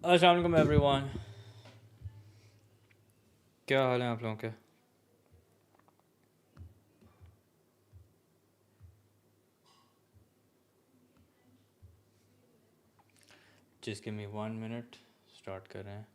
अस्सलाम वालेकुम एवरीवन, क्या हाल है आप लोगों के? Just give me 1 minute, start कर रहे हैं।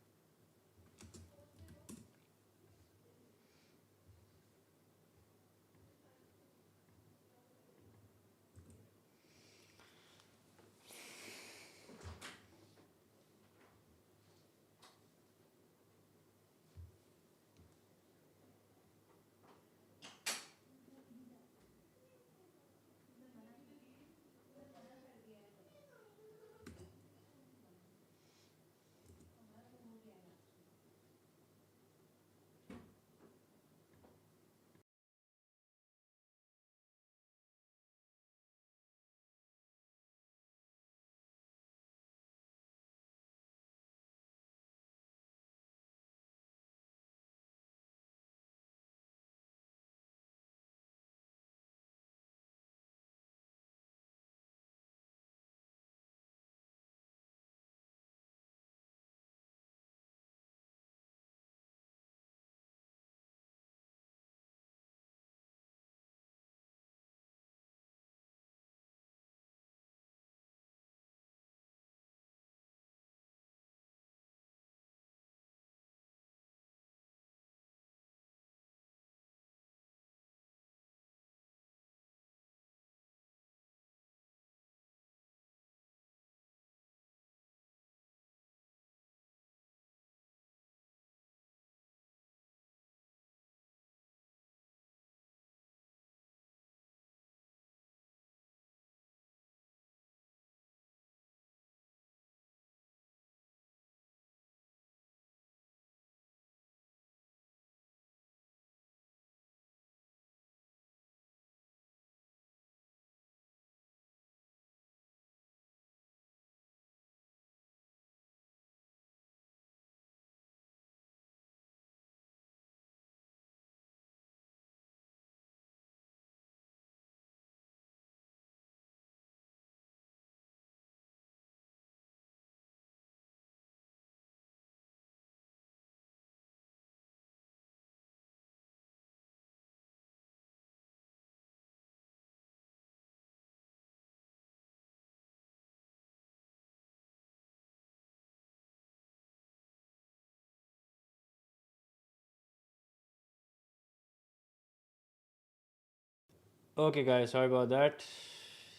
Okay guys, sorry about that.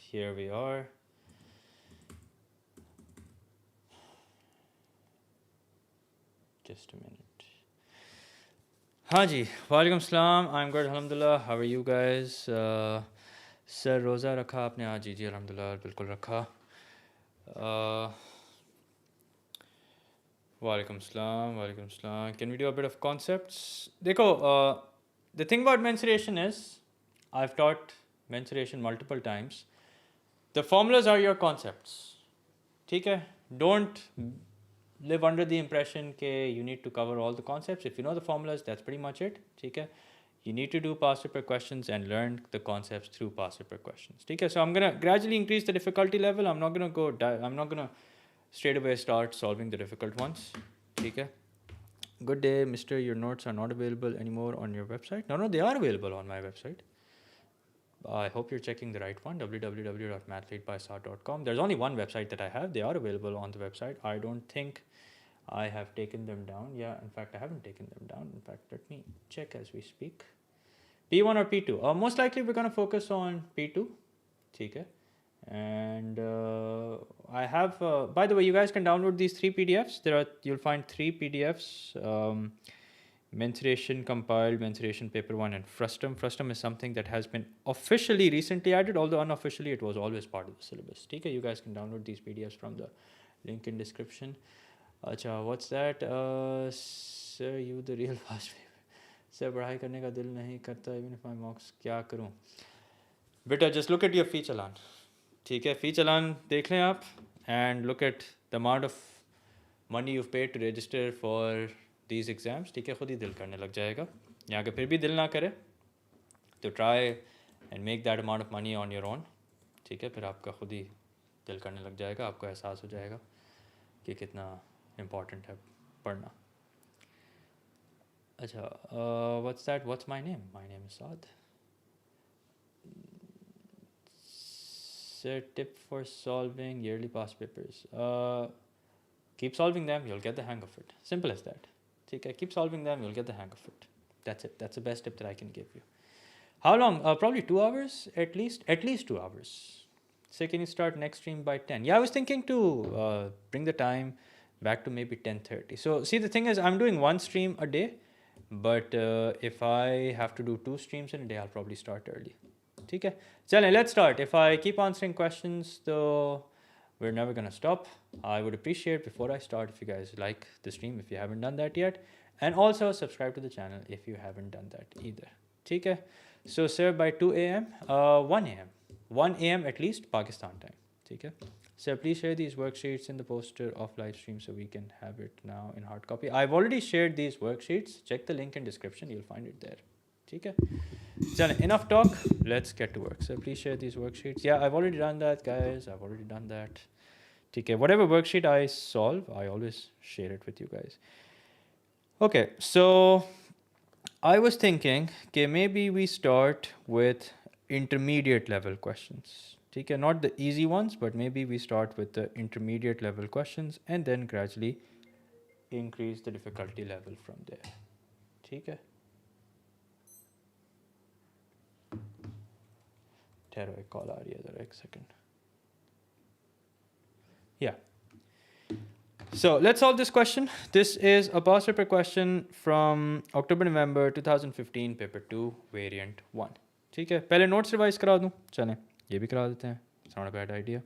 Here we are. Just a minute. हाँ जी, वालेकुम सलाम। आई एम गुड अल्हम्दुलिल्लाह। How are you guys? Sir रोज़ा रखा आपने आज? जी जी अल्हम्दुलिल्लाह, बिल्कुल रखा। वालेकुम सलाम, वालेकुम सलाम। Can we do a bit of concepts? देखो, the thing about mensuration is I have taught mensuration multiple times. The formulas are your concepts. ठीक है? Don't live under the impression के you need to cover all the concepts. If you know the formulas, that's pretty much it. ठीक है? You need to do past paper questions and learn the concepts through past paper questions. ठीक है? So I'm gonna gradually increase the difficulty level. I'm not gonna straight away start solving the difficult ones. ठीक है? Good day, Mister. Your notes are not available anymore on your website. No, they are available on my website. I hope you're checking the right one, www.mathleadbysar.com. There's only one website that I have. They are available on the website. I don't think I have taken them down. Yeah, in fact, I haven't taken them down. In fact, let me check as we speak. P1 or P2? Most likely we're going to focus on P2. Okay. And I have, by the way, you guys can download these 3 PDFs. You'll find 3 PDFs. Mensuration compiled, Mensuration paper 1, and Frustum. Frustum is something that has been officially recently added, although unofficially it was always part of the syllabus. Okay, you guys can download these PDFs from the link in description. Acha, what's that? Sir, you the real fast paper. Sir, पढ़ाई करने का दिल नहीं करता, even if my marks क्या करूँ? Beta, just look at your fee चालान. ठीक है, fee चालान देख लें आप, and look at the amount of money you've paid to register for these exams. ठीक है, खुद ही दिल करने लग जाएगा. या अगर फिर भी दिल ना करे तो try and make that amount of money on your own. ठीक है, फिर आपका खुद ही दिल करने लग जाएगा, आपको एहसास हो जाएगा कि कितना important है पढ़ना. अच्छा, what's that? What's my name? My name is Saad. Sir, tip for solving yearly past papers. Keep solving them, you'll get the hang of it. Simple as that. Okay, keep solving them, you'll get the hang of it. That's it. That's the best tip that I can give you. How long? Probably 2 hours at least. At least 2 hours. Say, can you start next stream by 10? Yeah, I was thinking to bring the time back to maybe 10:30. So see, the thing is, I'm doing 1 stream a day, but if I have to do 2 streams in a day, I'll probably start early. Okay, Chale, let's start. If I keep answering questions, though, we're never gonna stop. I would appreciate before I start if you guys like the stream, if you haven't done that yet, and also subscribe to the channel if you haven't done that either. Okay, so sir, by 2 a.m., 1 a.m., 1 a.m. at least Pakistan time. Okay, sir, please share these worksheets in the poster of live stream so we can have it now in hard copy. I've already shared these worksheets. Check the link in description. You'll find it there. Okay. So enough talk, let's get to work. So please share these worksheets. Yeah, I've already done that, guys. I've already done that. Okay, whatever worksheet I solve, I always share it with you guys. Okay, so I was thinking, okay, maybe we start with intermediate level questions. Okay, not the easy ones, but maybe we start with the intermediate level questions and then gradually increase the difficulty level from there. Okay. Call एक second. Yeah. So let's solve this question. This is a past paper question from October-November 2015, paper 2, variant 1. ठीक है, पहले notes revise करा दूँ, चलें, ये भी करा देते हैं. It's not a bad idea.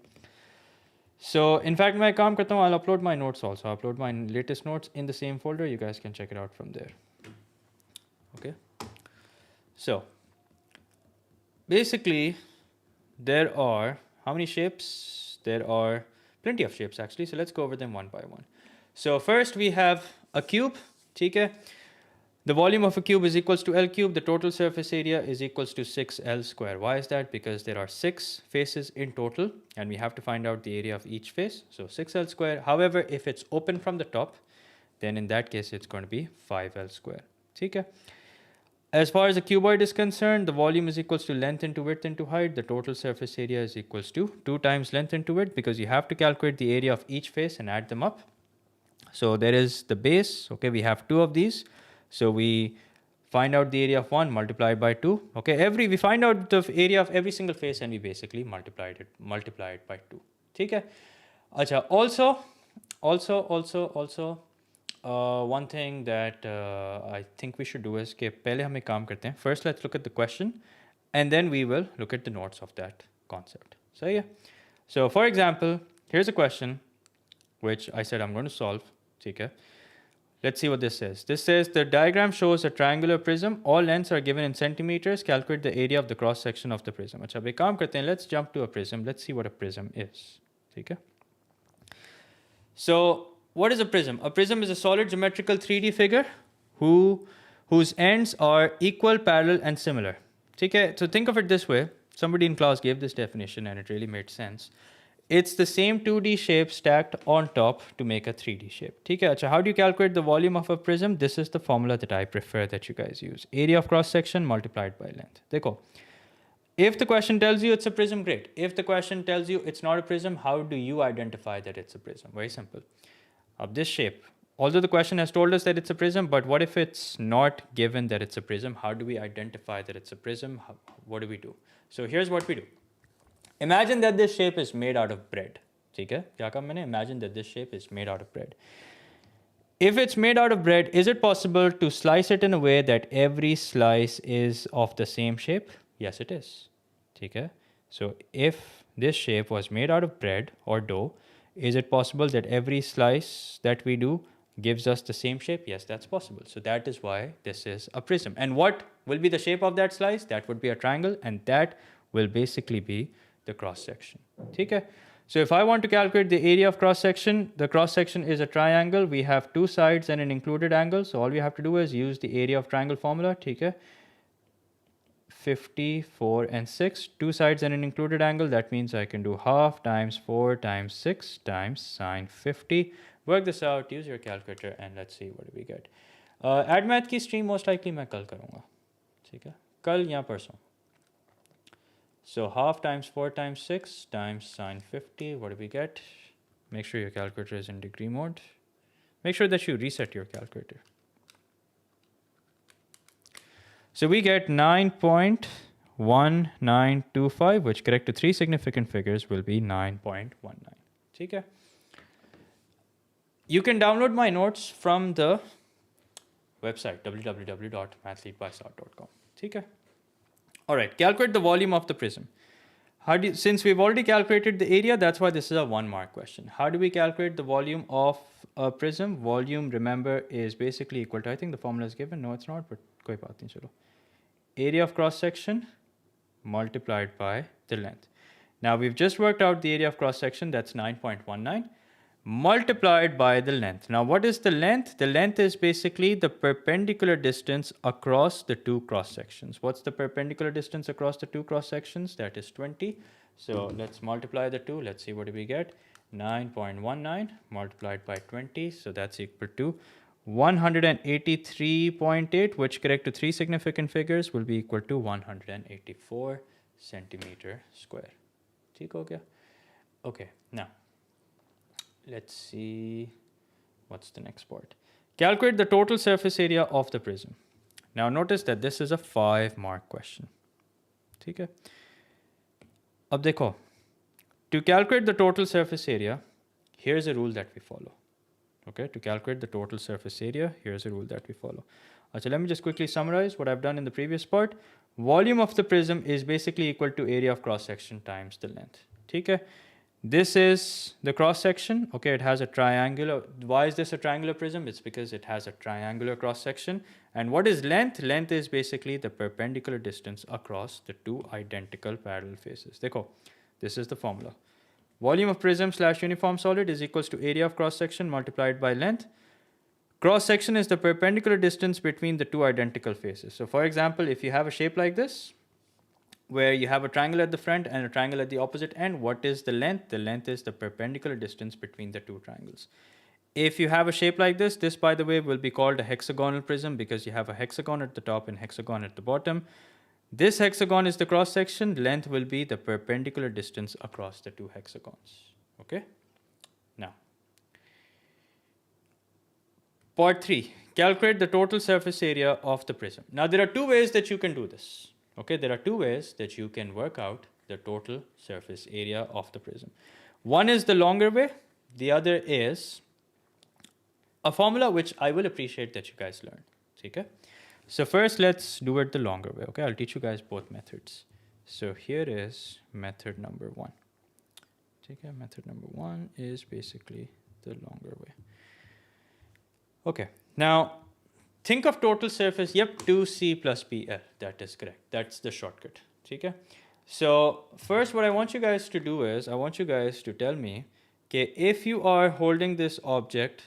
So in fact, मैं काम करता हूँ, I'll upload my notes also. I'll upload my latest notes in the same folder. You guys can check it out from there. Okay. So basically, there are how many shapes? There are plenty of shapes actually. So let's go over them one by one. So first we have a cube. Okay. The volume of a cube is equals to L cube. The total surface area is equals to 6L square. Why is that? Because there are 6 faces in total and we have to find out the area of each face. So 6L square. However, if it's open from the top, then in that case, it's going to be 5L square. Okay. As far as the cuboid is concerned, the volume is equals to length into width into height. The total surface area is equals to 2 times length into width because you have to calculate the area of each face and add them up. So there is the base. Okay, we have 2 of these. So we find out the area of 1, multiply by 2. Okay, we find out the area of every single face and we basically multiply it by 2. Okay. Acha, also, one thing that I think we should do is कि पहले हम एक काम करते हैं. First, let's look at the question, and then we will look at the notes of that concept. So yeah. So for example, here's a question, which I said I'm going to solve. Okay. Let's see what this says. This says the diagram shows a triangular prism. All lengths are given in centimeters. Calculate the area of the cross section of the prism. अच्छा, एक काम करते हैं. Let's jump to a prism. Let's see what a prism is. Okay. So what is a prism? A prism is a solid geometrical 3D figure whose ends are equal, parallel, and similar. Okay, so think of it this way. Somebody in class gave this definition and it really made sense. It's the same 2D shape stacked on top to make a 3D shape. Okay, so how do you calculate the volume of a prism? This is the formula that I prefer that you guys use. Area of cross section multiplied by length. Dekho. If the question tells you it's a prism, great. If the question tells you it's not a prism, how do you identify that it's a prism? Very simple. Of this shape. Although the question has told us that it's a prism, but what if it's not given that it's a prism? How do we identify that it's a prism? What do we do? So here's what we do. Imagine that this shape is made out of bread. Okay? Imagine that this shape is made out of bread. If it's made out of bread, is it possible to slice it in a way that every slice is of the same shape? Yes, it is. Okay? So if this shape was made out of bread or dough, is it possible that every slice that we do gives us the same shape? Yes, that's possible. So that is why this is a prism. And what will be the shape of that slice? That would be a triangle, and that will basically be the cross section. Okay? So if I want to calculate the area of cross section, the cross section is a triangle. We have 2 sides and an included angle. So all we have to do is use the area of triangle formula. Okay? 50, 4, and 6. 2 sides and an included angle. That means I can do half times 4 times 6 times sine 50 Work this out, use your calculator, and let's see what do we get. Add math की stream most likely मैं कल करूँगा, ठीक है? कल या परसों. So half times 4 times 6 times sine 50, what do we get? Make sure your calculator is in degree mode. Make sure that you reset your calculator. So we get 9.1925, which correct to 3 significant figures will be 9.19. Okay? You can download my notes from the website www.mathleadbysart.com. Okay? All right, calculate the volume of the prism. Since we've already calculated the area, that's why this is a 1 mark question. How do we calculate the volume of a prism? Volume, remember, is basically equal to, I think the formula is given. No, it's not, but koi baat nahi, chalo. Area of cross section multiplied by the length. Now we've just worked out the area of cross section, that's 9.19, multiplied by the length. Now what is the length? The length is basically the perpendicular distance across the 2 cross sections. What's the perpendicular distance across the 2 cross sections? That is 20. So let's multiply the 2. Let's see what do we get. 9.19 multiplied by 20. So that's equal to 183.8, which correct to 3 significant figures will be equal to 184 centimeter square. ठीक हो गया? Okay, now let's see what's the next part. Calculate the total surface area of the prism. Now notice that this is a 5 mark question. ठीक है? अब देखो, to calculate the total surface area, here's a rule that we follow. Okay, to calculate the total surface area, here's a rule that we follow. So let me just quickly summarize what I've done in the previous part. Volume of the prism is basically equal to area of cross section times the length. Okay, this is the cross section. Okay, it has a triangular. Why is this a triangular prism? It's because it has a triangular cross section. And what is length? Length is basically the perpendicular distance across the 2 identical parallel faces. Dekho, this is the formula. Volume of prism / uniform solid is equals to area of cross section multiplied by length. Cross section is the perpendicular distance between the 2 identical faces. So for example, if you have a shape like this, where you have a triangle at the front and a triangle at the opposite end, what is the length? The length is the perpendicular distance between the 2 triangles. If you have a shape like this, by the way will be called a hexagonal prism because you have a hexagon at the top and hexagon at the bottom. This hexagon is the cross section. Length will be the perpendicular distance across the 2 hexagons. Okay? Now, part 3. Calculate the total surface area of the prism. Now, there are 2 ways that you can do this. Okay, there are 2 ways that you can work out the total surface area of the prism. One is the longer way. The other is a formula which I will appreciate that you guys learn. Okay? So first, let's do it the longer way. Okay, I'll teach you guys both methods. So here is method number 1. Okay, method number 1 is basically the longer way. Okay, now think of total surface. Yep, 2c plus pl. That is correct. That's the shortcut. Okay. So first, what I want you guys to do is I want you guys to tell me, okay, if you are holding this object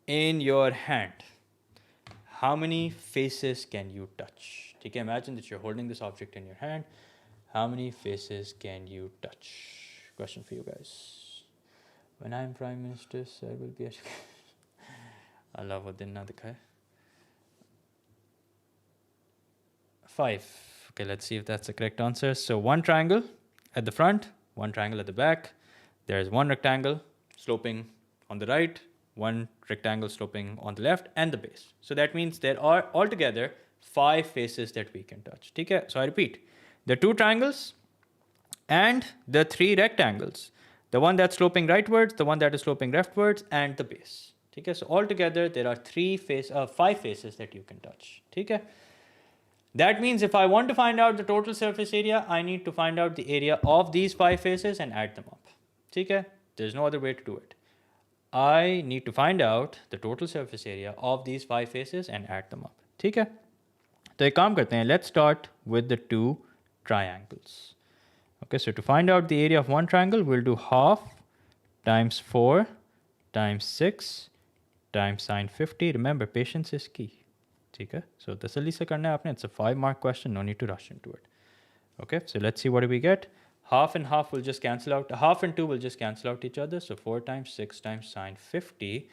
in your hand, how many faces can you touch? Okay, imagine that you're holding this object in your hand. How many faces can you touch? Question for you guys. When I'm Prime Minister, sir will be Allah wo din na dikhaye. 5. Okay, let's see if that's the correct answer. So 1 triangle at the front, 1 triangle at the back. There's 1 rectangle sloping on the right, 1 rectangle sloping on the left, and the base. So that means there are altogether 5 faces that we can touch. Okay? So I repeat, the 2 triangles and the 3 rectangles. The one that's sloping rightwards, the one that is sloping leftwards, and the base. Okay? So altogether there are 5 faces that you can touch. Okay? That means if I want to find out the total surface area, I need to find out the area of these 5 faces and add them up. Okay? There's no other way to do it. I need to find out the total surface area of these 5 faces and add them up. ठीक है? तो एक काम करते हैं. Let's start with the 2 triangles. Okay, so to find out the area of 1 triangle, we'll do half times 4 times 6 times sine 50. Remember, patience is key. ठीक है? So तसल्ली से करना है आपने. It's a 5 mark question. No need to rush into it. Okay, so let's see what do we get. half and half will just cancel out. Half and 2 will just cancel out each other. So 4 times 6 times sine 50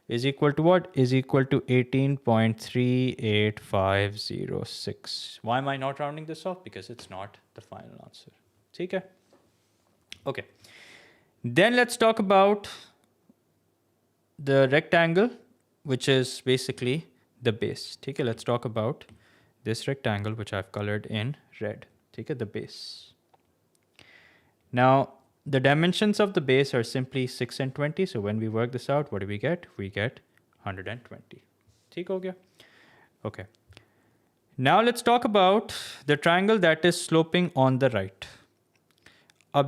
is equal to what? Is equal to 18.38506. Why am I not rounding this off? Because it's not the final answer. Okay. Okay. Then let's talk about the rectangle, which is basically the base. Okay, let's talk about this rectangle, which I've colored in red. Okay, the base. Now, the dimensions of the base are simply 6 and 20. So when we work this out, what do we get? We get 120. ठीक हो गया? Okay. Now let's talk about the triangle that is sloping on the right.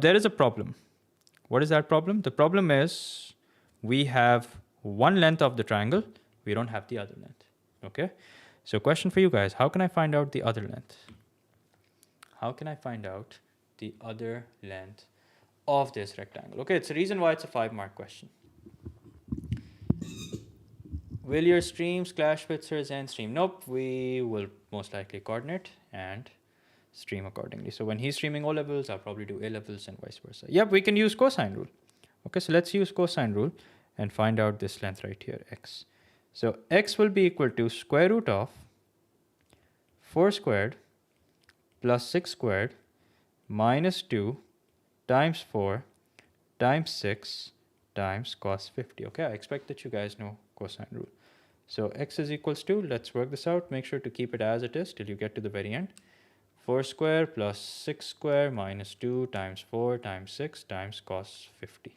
There is a problem. What is that problem? The problem is we have one length of the triangle. We don't have the other length. Okay. So question for you guys, how can I find out the other length? How can I find out the other length of this rectangle? Okay, it's the reason why it's a 5-mark question. Will your streams clash with Sir's and stream? Nope, we will most likely coordinate and stream accordingly. So when he's streaming O levels, I'll probably do A levels and vice versa. Yep, we can use cosine rule. Okay, so let's use cosine rule and find out this length right here, x. So x will be equal to square root of 4 squared plus 6 squared minus 2 times 4 times 6 times cos 50. Okay, I expect that you guys know cosine rule. So x is equals to, let's work this out, make sure to keep it as it is till you get to the very end. 4 square plus 6 square minus 2 times 4 times 6 times cos 50.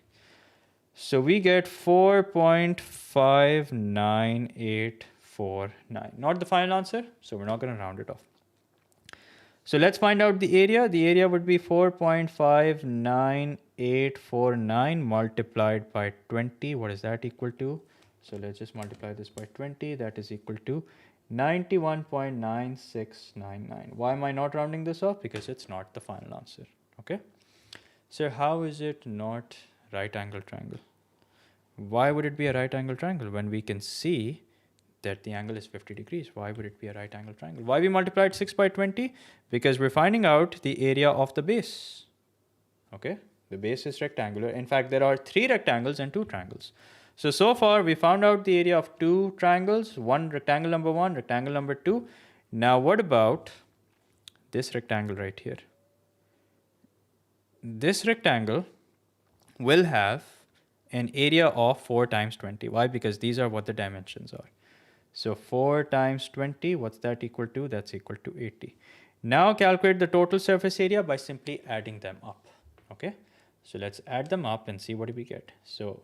So we get 4.59849. Not the final answer, so we're not going to round it off. So let's find out the area. The area would be 4.59849 multiplied by 20. What is that equal to? So let's just multiply this by 20. That is equal to 91.9699. Why am I not rounding this off? Because it's not the final answer. Okay. So how is it not right angle triangle? Why would it be a right angle triangle when we can see that the angle is 50 degrees? Why would it be a right angle triangle? Why we multiplied 6 by 20? Because we're finding out the area of the base. Okay, the base is rectangular. In fact, there are 3 rectangles and 2 triangles. So far we found out the area of 2 triangles, one rectangle number 1, rectangle number 2. Now what about this rectangle right here? This rectangle will have an area of 4 times 20. Why? Because these are what the dimensions are. So 4 times 20, what's that equal to? That's equal to 80. Now calculate the total surface area by simply adding them up. Okay, so let's add them up and see what we get. So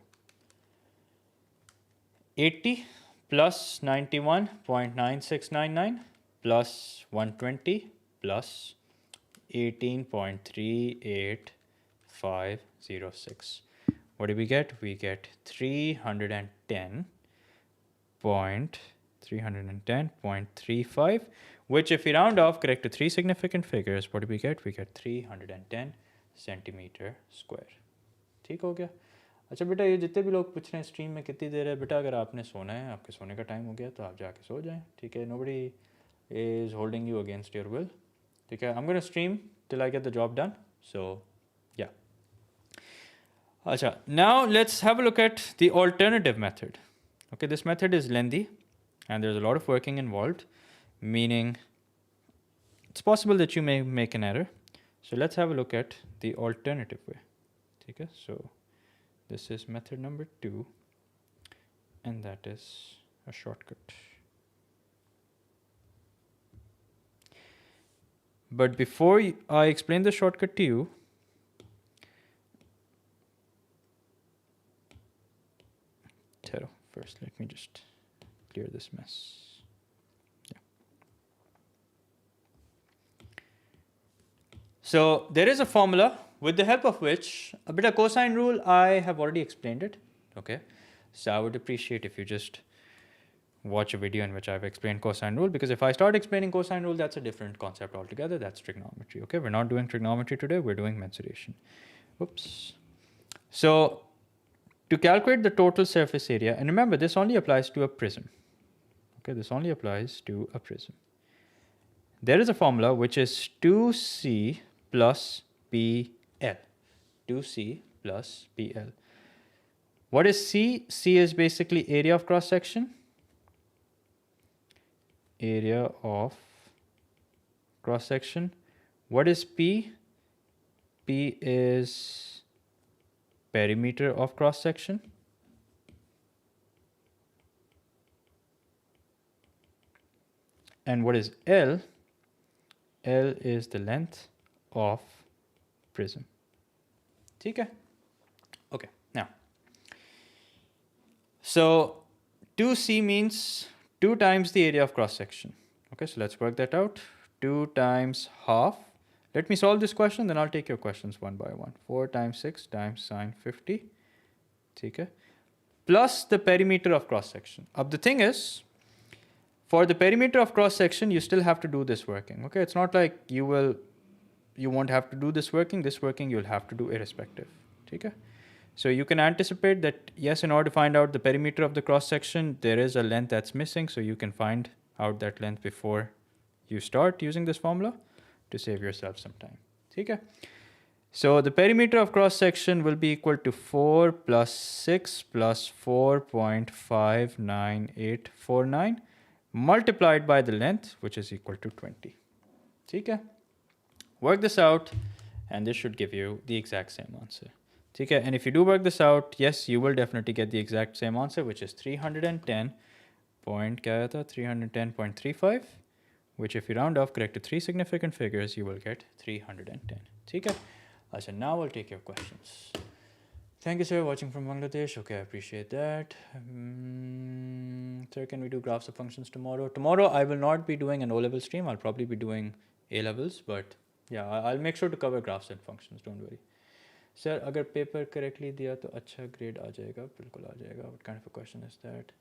80 plus 91.9699 plus 120 plus 18.38506. What do we get? We get 310.35, which if we round off correct to 3 significant figures, what do we get? We get 310 centimeter square. ठीक हो गया? अच्छा बेटा, ये जितने भी लोग पूछ रहे हैं स्ट्रीम में कितनी देर है, बेटा अगर आपने सोना है, आपके सोने का टाइम हो गया तो आप जाके सो जाएं. ठीक है, nobody is holding you against your will. ठीक है, I'm going to stream till I get the job done. So yeah. Acha, now let's have a look at the alternative method. Okay, this method is lengthy and there's a lot of working involved, meaning it's possible that you may make an error. So let's have a look at the alternative way. Okay, so this is method number 2 and that is a shortcut. But before I explain the shortcut to you, first let me just clear this mess. Yeah. So there is a formula with the help of which a bit of cosine rule, I have already explained it. Okay, so I would appreciate if you just watch a video in which I've explained cosine rule, because if I start explaining cosine rule, that's a different concept altogether. That's trigonometry. Okay, we're not doing trigonometry today, we're doing mensuration. Oops. So to calculate the total surface area, and remember this only applies to a prism. Okay, this only applies to a prism. There is a formula which is 2c plus b L. 2C plus PL. What is C? C is basically area of cross section. Area of cross section. What is P? P is perimeter of cross section. And what is L? L is the length of prism. Okay. Okay. Now, so 2C means 2 times the area of cross section. Okay, so let's work that out. 2 times half. Let me solve this question, then I'll take your questions one by one. 4 times 6 times sine 50. Okay. Plus the perimeter of cross section. अब the thing is, for the perimeter of cross section, you still have to do this working. Okay, it's not like you won't have to do this working. This working you'll have to do irrespective. Okay. So you can anticipate that, yes, in order to find out the perimeter of the cross section, there is a length that's missing. So you can find out that length before you start using this formula to save yourself some time. Okay. So the perimeter of cross section will be equal to 4 plus 6 plus 4.59849 multiplied by the length, which is equal to 20. Okay. Work this out, and this should give you the exact same answer. Okay. And if you do work this out, yes, you will definitely get the exact same answer, which is 310.35, which if you round off correct to 3 significant figures, you will get 310. Okay. So now I'll take your questions. Thank you, sir, watching from Bangladesh. Okay, I appreciate that. Sir, can we do graphs of functions tomorrow? Tomorrow I will not be doing an O-level stream. I'll probably be doing A-levels, but yeah, I'll make sure to cover graphs and functions. Don't worry. Sir, अगर paper correctly दिया तो अच्छा grade आ जाएगा, बिल्कुल आ जाएगा. What kind of a question is that?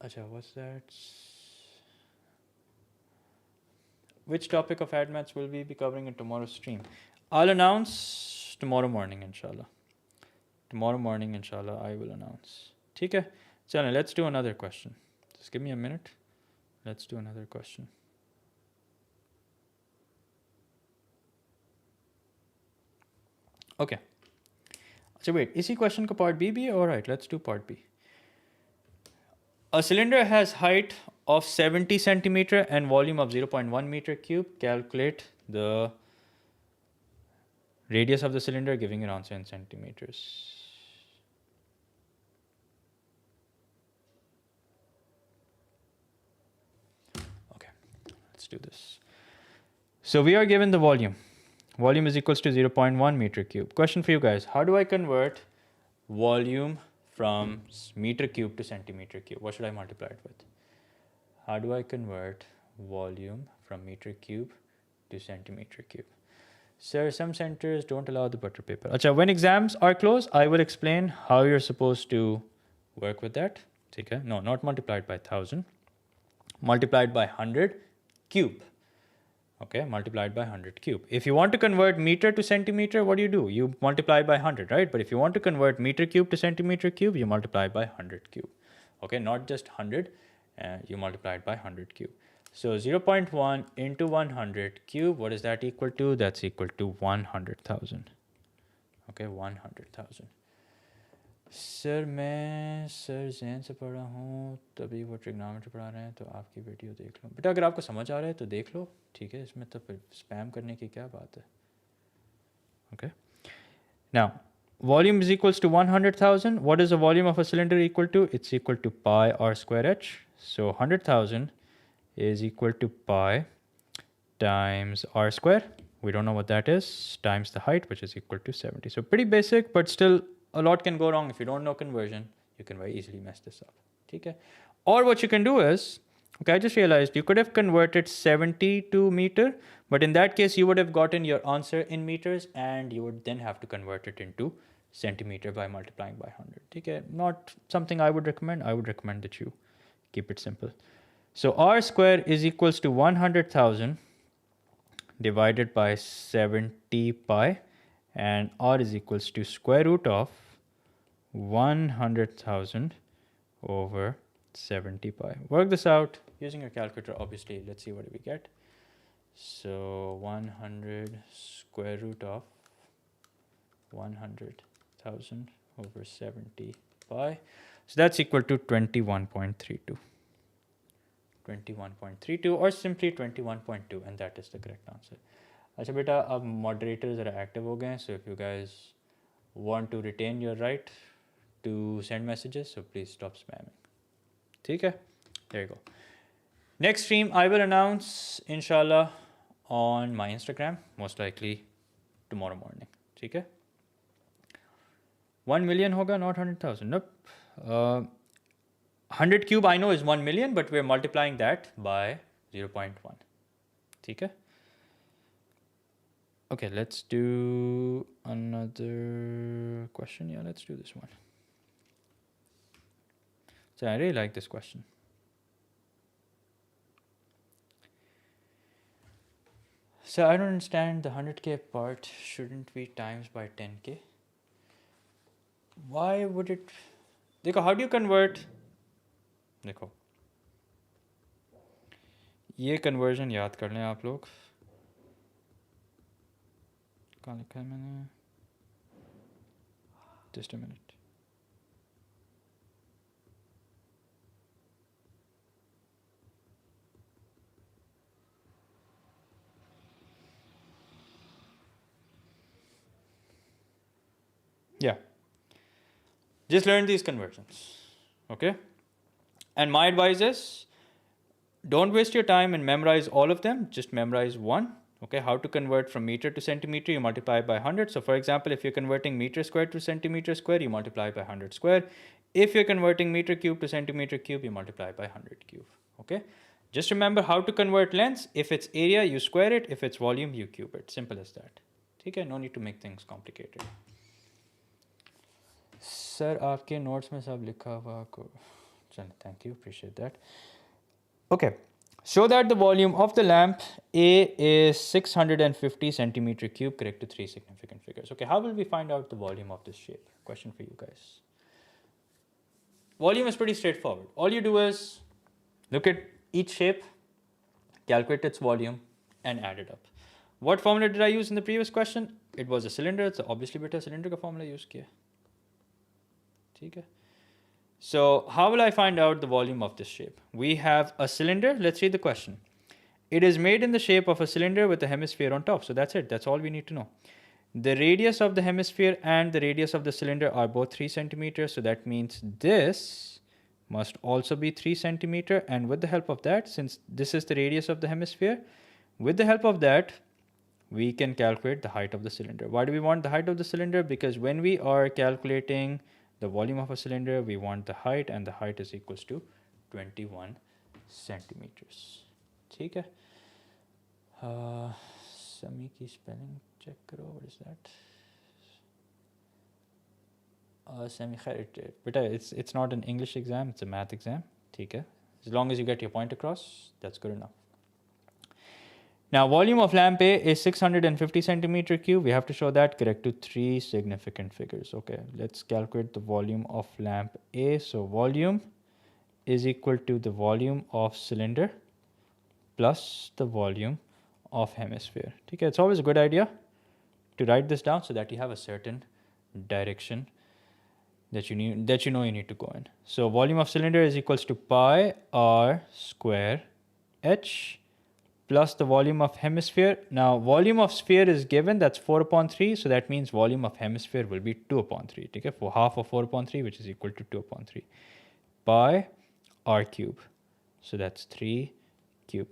अच्छा, what's that? Which topic of AdMaths will we be covering in tomorrow's stream? I'll announce tomorrow morning, inshallah. Tomorrow morning, inshallah, I will announce. Okay? Chalo, let's do another question. Just give me a minute. Let's do another question. Okay. So wait, is he question ko part B be? Alright, let's do part B. A cylinder has height of 70 centimeter and volume of 0.1 meter cube. Calculate the radius of the cylinder, giving an answer in centimeters. Okay, let's do this. So we are given the volume. Volume is equals to 0.1 meter cube. Question for you guys. How do I convert volume from meter cube to centimeter cube? What should I multiply it with? How do I convert volume from meter cube to centimeter cube? Sir, some centers don't allow the butter paper. Acha, when exams are closed, I will explain how you're supposed to work with that. Okay? No, not multiplied by 1000. Multiplied by 100 cube. Okay, multiplied by 100 cube. If you want to convert meter to centimeter, what do? You multiply by 100, right? But if you want to convert meter cube to centimeter cube, you multiply by 100 cube. Okay, not just 100, you multiply it by 100 cube. So 0.1 into 100 cube, what is that equal to? That's equal to 100,000. Okay, 100,000. Sir मैं sir Jain से पढ़ा हूँ, तभी वो trigonometry पढ़ा रहे हैं, तो आपकी वीडियो देख लो. बेटा अगर आपको समझ आ रहा है तो देख लो, ठीक है, इसमें तो फिर स्पैम करने की क्या बात है. Okay. Now, volume is equals to 100,000. What is the volume of a cylinder equal to? It's equal to pi r square h. So 100,000 is equal to pi times r square. We don't know what that is, times the height, which is equal to 70. So pretty basic, but still a lot can go wrong. If you don't know conversion, you can very easily mess this up. Okay? Or what you can do is, okay, I just realized you could have converted 70 to meter, but in that case, you would have gotten your answer in meters and you would then have to convert it into centimeter by multiplying by 100. Okay? Not something I would recommend. I would recommend that you keep it simple. So r square is equals to 100,000 divided by 70 pi, and r is equals to square root of 100,000 over 70 pi. Work this out. Using your calculator, obviously, let's see what we get. So 100 square root of 100,000 over 70 pi. So that's equal to 21.32. 21.32 or simply 21.2, and that is the correct answer. अच्छा बेटा अब moderator ज़रा active हो गए, so if you guys want to retain your right to send messages, so please stop spamming. ठीक है? There you go. Next stream I will announce inshallah on my Instagram, most likely tomorrow morning. ठीक है? 1 million होगा, not 100,000. Nope. 100 cube I know is 1 million, but we're multiplying that by 0.1. ठीक है? Okay, let's do another question. Yeah, let's do this one. So I really like this question. So I don't understand the 100k part. Shouldn't we times by 10k? Why would it? देखो, how do you convert? देखो, ये conversion याद कर लें आप लोग. कहाँ लिखा है मैंने? Just a minute. Yeah. Just learn these conversions. Okay? And my advice is, don't waste your time and memorize all of them. Just memorize one. Okay, how to convert from meter to centimeter, you multiply by 100. So for example, if you're converting meter square to centimeter square, you multiply by 100 square. If you're converting meter cube to centimeter cube, you multiply by 100 cube. Okay, just remember how to convert lengths. If it's area, you square it. If it's volume, you cube it. Simple as that. Okay, no need to make things complicated. Sir, आपके notes में सब लिखा हुआ को. Thank you, appreciate that. Okay. Show that the volume of the lamp A is 650 centimeter cube, correct to 3 significant figures. Okay, how will we find out the volume of this shape? Question for you guys. Volume is pretty straightforward. All you do is look at each shape, calculate its volume, and add it up. What formula did I use in the previous question? It was a cylinder, so obviously beta cylinder का formula use किया. ठीक है? So how will I find out the volume of this shape? We have a cylinder. Let's read the question. It is made in the shape of a cylinder with a hemisphere on top. So that's it. That's all we need to know. The radius of the hemisphere and the radius of the cylinder are both 3 centimeters. So that means this must also be 3 centimeter. And with the help of that, since this is the radius of the hemisphere, with the help of that, we can calculate the height of the cylinder. Why do we want the height of the cylinder? Because when we are calculating the volume of a cylinder, we want the height, and the height is equals to 21 centimeters. ठीक है? Semi की spelling check करो. What is that? Semi beta, it's not an English exam, it's a math exam. ठीक है? As long as you get your point across, that's good enough. Now, volume of lamp A is 650 centimeter cube. We have to show that correct to 3 significant figures. Okay, let's calculate the volume of lamp A. So volume is equal to the volume of cylinder plus the volume of hemisphere. Okay, it's always a good idea to write this down so that you have a certain direction that you know you need to go in. So volume of cylinder is equals to pi r square h plus the volume of hemisphere. Now, volume of sphere is given, that's 4 upon 3. So that means volume of hemisphere will be 2 upon 3. Okay? For half of 4 upon 3, which is equal to 2 upon 3. Pi r cube. So that's 3 cube.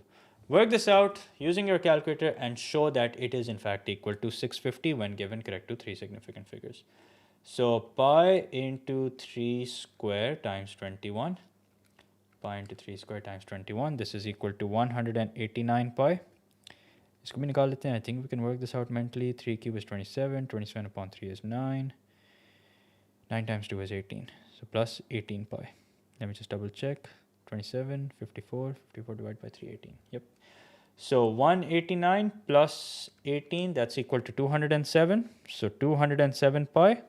Work this out using your calculator and show that it is in fact equal to 650 when given correct to 3 significant figures. So pi into 3 square times 21. Pi into 3 square times 21. This is equal to 189 pi. इसको भी निकाल लेते हैं. I think we can work this out mentally. 3 cube is 27. 27 upon 3 is 9. 9 times 2 is 18. So plus 18 pi. Let me just double check. 27, 54. 54 divided by 3, 18. Yep. So 189 plus 18, that's equal to 207. So 207 pi.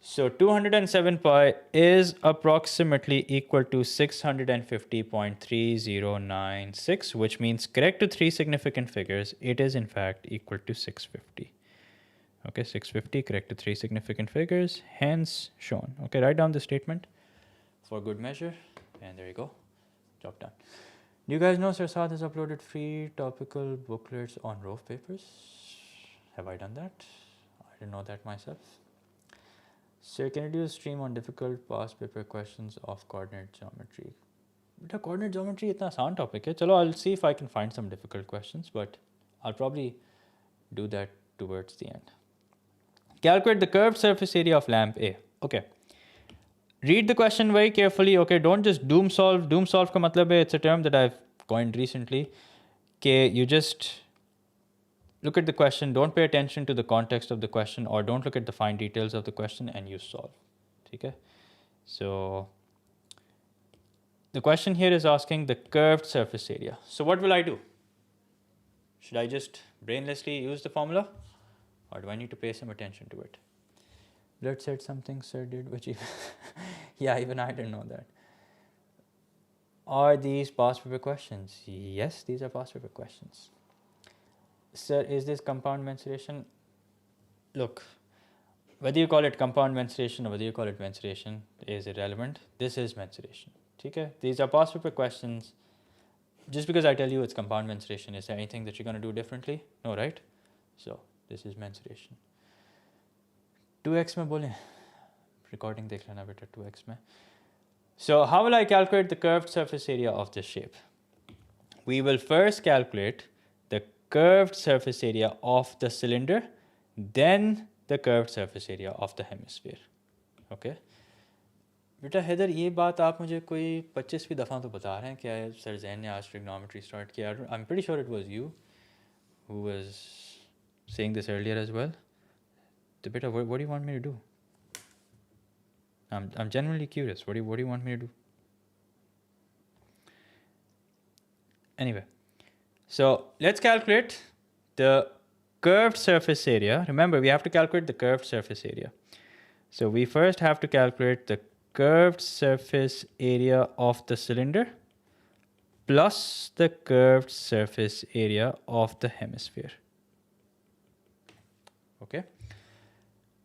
So 207 pi is approximately equal to 650.3096, which means correct to three significant figures, it is in fact equal to 650. Okay, 650 correct to three significant figures, hence shown. Okay, write down the statement for good measure, and there you go, job done. Do you guys know Sir Saad has uploaded free topical booklets on Rove papers? Have I done that? I didn't know that myself. Sir, can you do a stream on difficult past paper questions of coordinate geometry? Beta, coordinate geometry is a आसान topic है. चलो, I'll see if I can find some difficult questions, but I'll probably do that towards the end. Calculate the curved surface area of lamp A. Okay. Read the question very carefully. Okay, don't just doom solve. Doom solve का मतलब है, it's a term that I've coined recently. Okay, you just look at the question, don't pay attention to the context of the question, or don't look at the fine details of the question, and you solve. Okay? So the question here is asking the curved surface area. So what will I do? Should I just brainlessly use the formula, or do I need to pay some attention to it? Blood said something Sir did, which even yeah, even I didn't know that. Are these past paper questions? Yes, these are past paper questions. Sir, is this compound mensuration? Look, whether you call it compound mensuration or whether you call it mensuration is irrelevant. This is mensuration. Okay? These are past paper questions. Just because I tell you it's compound mensuration, is there anything that you're going to do differently? No, right? So, this is mensuration. 2x में बोलें, recording देख लेना बेटा 2x में. So, how will I calculate the curved surface area of this shape? We will first calculate the curved surface area of the cylinder, then the curved surface area of the hemisphere. Okay? बेटा हैदर ये बात आप मुझे कोई 25वीं दफ़ा तो बता रहे हैं क्या सर जैन ने आज ट्रिग्नोमेट्री स्टार्ट किया. I'm pretty sure it was you who was saying this earlier as well. So beta, what do you want me to do? I'm genuinely curious. What do you want me to do? Anyway, so let's calculate the curved surface area. Remember, we have to calculate the curved surface area. So we first have to calculate the curved surface area of the cylinder plus the curved surface area of the hemisphere. Okay.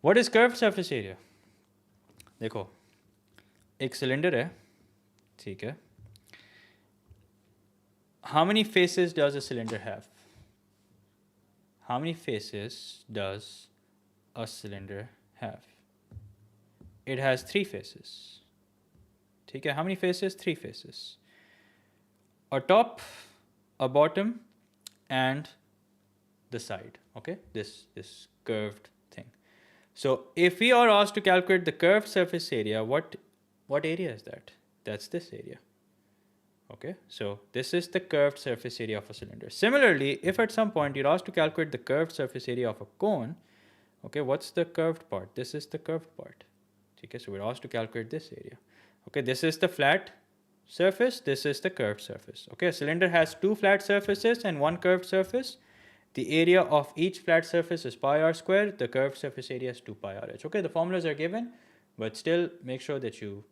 What is curved surface area? देखो, एक cylinder है, ठीक है. How many faces does a cylinder have? How many faces does a cylinder have? It has 3 faces. ठीक है, how many faces? 3 faces. A top, a bottom, and the side. Okay, this curved thing. So if we are asked to calculate the curved surface area, what area is that? That's this area. Okay, so this is the curved surface area of a cylinder. Similarly, if at some point you're asked to calculate the curved surface area of a cone, okay, what's the curved part? This is the curved part. Okay, so we're asked to calculate this area. Okay, this is the flat surface, this is the curved surface. Okay, a cylinder has 2 flat surfaces and 1 curved surface. The area of each flat surface is pi r square. The curved surface area is 2 pi r h. Okay, the formulas are given, but still make sure that you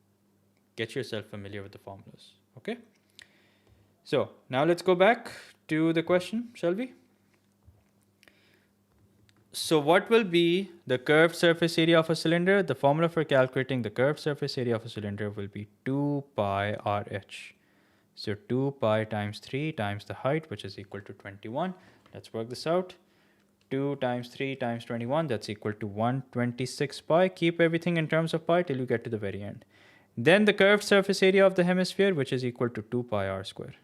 get yourself familiar with the formulas. Okay. So now let's go back to the question, shall we? So what will be the curved surface area of a cylinder? The formula for calculating the curved surface area of a cylinder will be 2 pi r h. So 2 pi times 3 times the height, which is equal to 21. Let's work this out. 2 times 3 times 21, that's equal to 126 pi. Keep everything in terms of pi till you get to the very end. Then the curved surface area of the hemisphere, which is equal to 2 pi r square.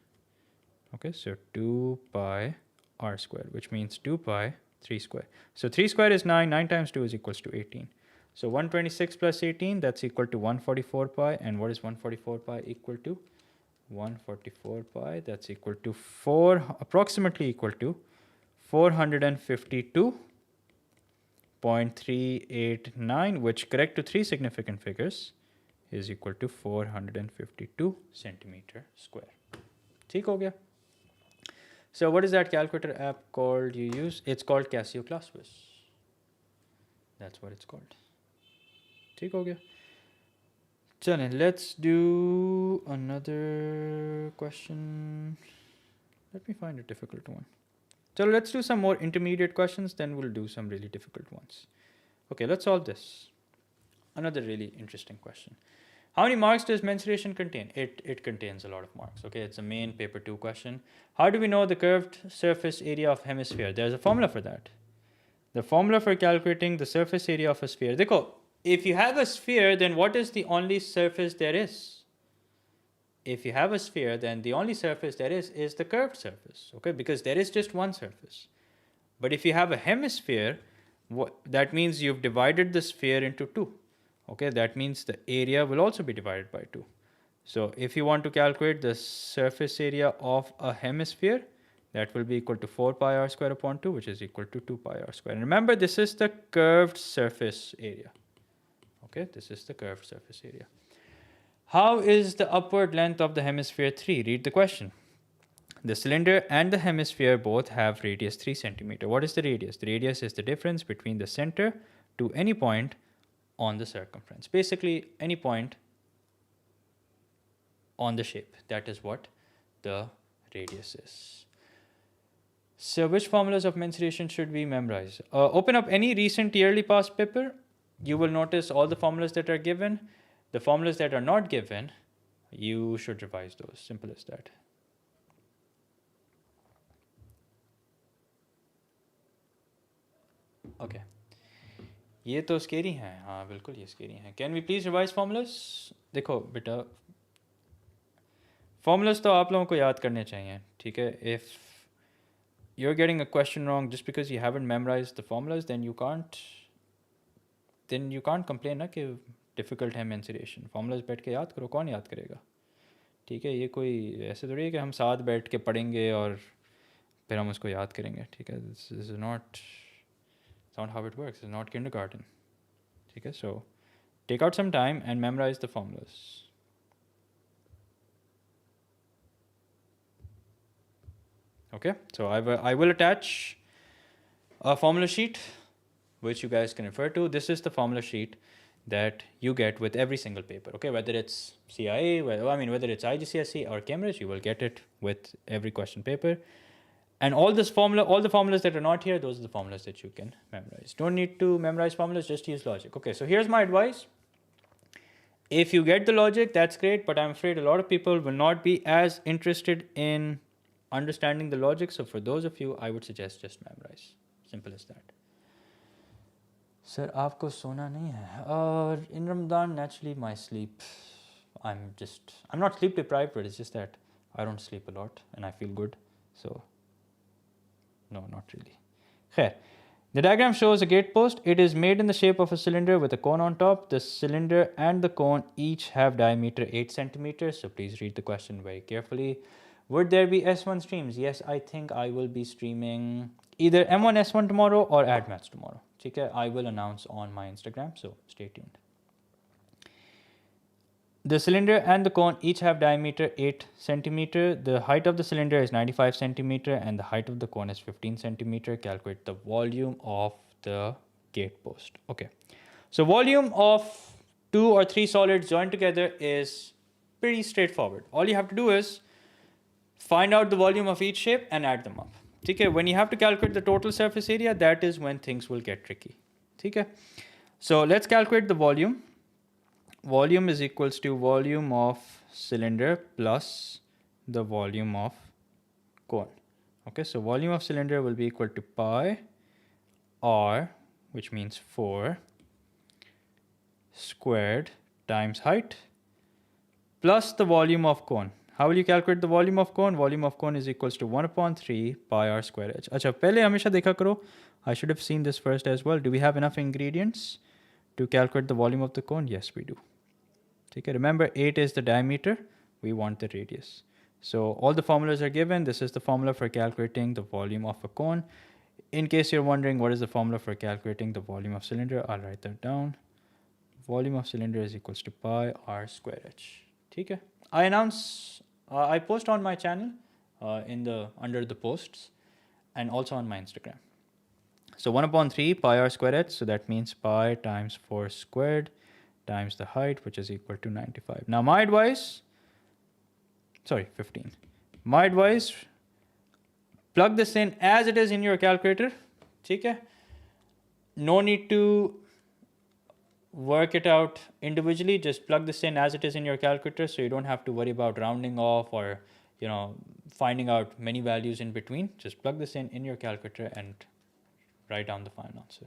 Okay, so 2 pi r square, which means 2 pi 3 square. So 3 square is 9. 9 times 2 is equals to 18. So 126 plus 18, that's equal to 144 pi. And what is 144 pi equal to? 144 pi, that's equal to approximately equal to 452.389, which correct to 3 significant figures is equal to 452 centimeter square. ठीक हो गया? So what is that calculator app called you use? It's called Casio ClassWiz. That's what it's called. ठीक हो गया. चलें, let's do another question. Let me find a difficult one. So let's do some more intermediate questions, then we'll do some really difficult ones. Okay, let's solve this. Another really interesting question. How many marks does mensuration contain? It contains a lot of marks. Okay, it's a main paper 2 question. How do we know the curved surface area of hemisphere? There's a formula for that. The formula for calculating the surface area of a sphere. Dekho, if you have a sphere, then what is the only surface there is? If you have a sphere, then the only surface there is the curved surface, okay? Because there is just one surface. But if you have a hemisphere, that means you've divided the sphere into two, okay? That means the area will also be divided by 2. So if you want to calculate the surface area of a hemisphere, that will be equal to 4 pi r square upon 2, which is equal to 2 pi r square. And remember, this is the curved surface area. Okay, this is the curved surface area. How is the upward length of the hemisphere 3? Read the question. The cylinder and the hemisphere both have radius 3 centimeter. What is the radius? The radius is the difference between the center to any point on the circumference. Basically, any point on the shape. That is what the radius is. So which formulas of mensuration should we memorize? Open up any recent yearly past paper. You will notice all the formulas that are given. The formulas that are not given, you should revise those. Simple as that. Okay. ये तो scary हैं. हाँ बिल्कुल ये scary हैं. Can we please revise formulas? देखो बेटा, formulas तो आप लोगों को याद करने चाहिए. ठीक है? If you're getting a question wrong just because you haven't memorized the formulas, then you can't complain ना कि difficult है mensuration. Formulas बैठ के याद करो. कौन याद करेगा? ठीक है? ये कोई ऐसे थोड़ी है कि हम साथ बैठ के पढ़ेंगे और फिर हम उसको याद करेंगे. ठीक है? This is not how it works. It's not kindergarten. ठीक है? So take out some time and memorize the formulas. Okay, so I will attach a formula sheet which you guys can refer to. This is the formula sheet that you get with every single paper. Okay, whether it's CIA, whether it's IGCSE or Cambridge, you will get it with every question paper. And all the formulas that are not here, those are the formulas that you can memorize. Don't need to memorize formulas, just use logic. Okay, so here's my advice. If you get the logic, that's great, but I'm afraid a lot of people will not be as interested in understanding the logic. So for those of you, I would suggest just memorize. Simple as that. Sir, aapko sona nahi hai. In Ramadan, naturally my sleep, I'm not sleep deprived, but it's just that I don't sleep a lot and I feel good. So no, not really. Khair. The diagram shows a gate post. It is made in the shape of a cylinder with a cone on top. The cylinder and the cone each have diameter 8 centimeters. So please read the question very carefully. Would there be S1 streams? Yes, I think I will be streaming either M1 S1 tomorrow or AdMaths tomorrow. Okay, I will announce on my Instagram, so stay tuned. The cylinder and the cone each have diameter 8 centimeter. The height of the cylinder is 95 centimeter and the height of the cone is 15 centimeter. Calculate the volume of the gate post. Okay, so volume of 2 or 3 solids joined together is pretty straightforward. All you have to do is find out the volume of each shape and add them up. Okay, when you have to calculate the total surface area, that is when things will get tricky. Okay, so let's calculate the volume. Volume is equals to volume of cylinder plus the volume of cone. Okay, so volume of cylinder will be equal to pi r, which means 4 squared times height plus the volume of cone. How will you calculate the volume of cone? Volume of cone is equals to 1 upon 3 pi r square h. Acha, pehle hamesha dekha karo. I should have seen this first as well. Do we have enough ingredients to calculate the volume of the cone? Yes, we do. Okay, remember 8 is the diameter. We want the radius. So all the formulas are given. This is the formula for calculating the volume of a cone. In case you're wondering what is the formula for calculating the volume of cylinder, I'll write that down. Volume of cylinder is equals to pi r square h. Okay. I post on my channel under the posts and also on my Instagram. So 1 upon 3 pi r square h. So that means pi times 4 squared times the height, which is equal to 95. Now my advice, sorry, 15. My advice, plug this in as it is in your calculator. Okay? No need to work it out individually. Just plug this in as it is in your calculator, so you don't have to worry about rounding off or finding out many values in between. Just plug this in your calculator and write down the final answer.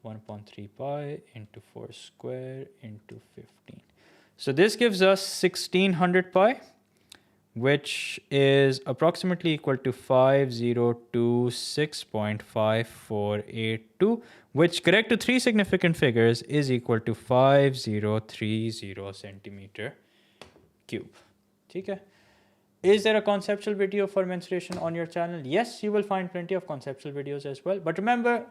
1/3 pi into 4 square into 15. So this gives us 1600 pi, which is approximately equal to 5026.5482, which, correct to three significant figures, is equal to 5030 centimeter cube. Okay? Is there a conceptual video for mensuration on your channel? Yes, you will find plenty of conceptual videos as well. But remember,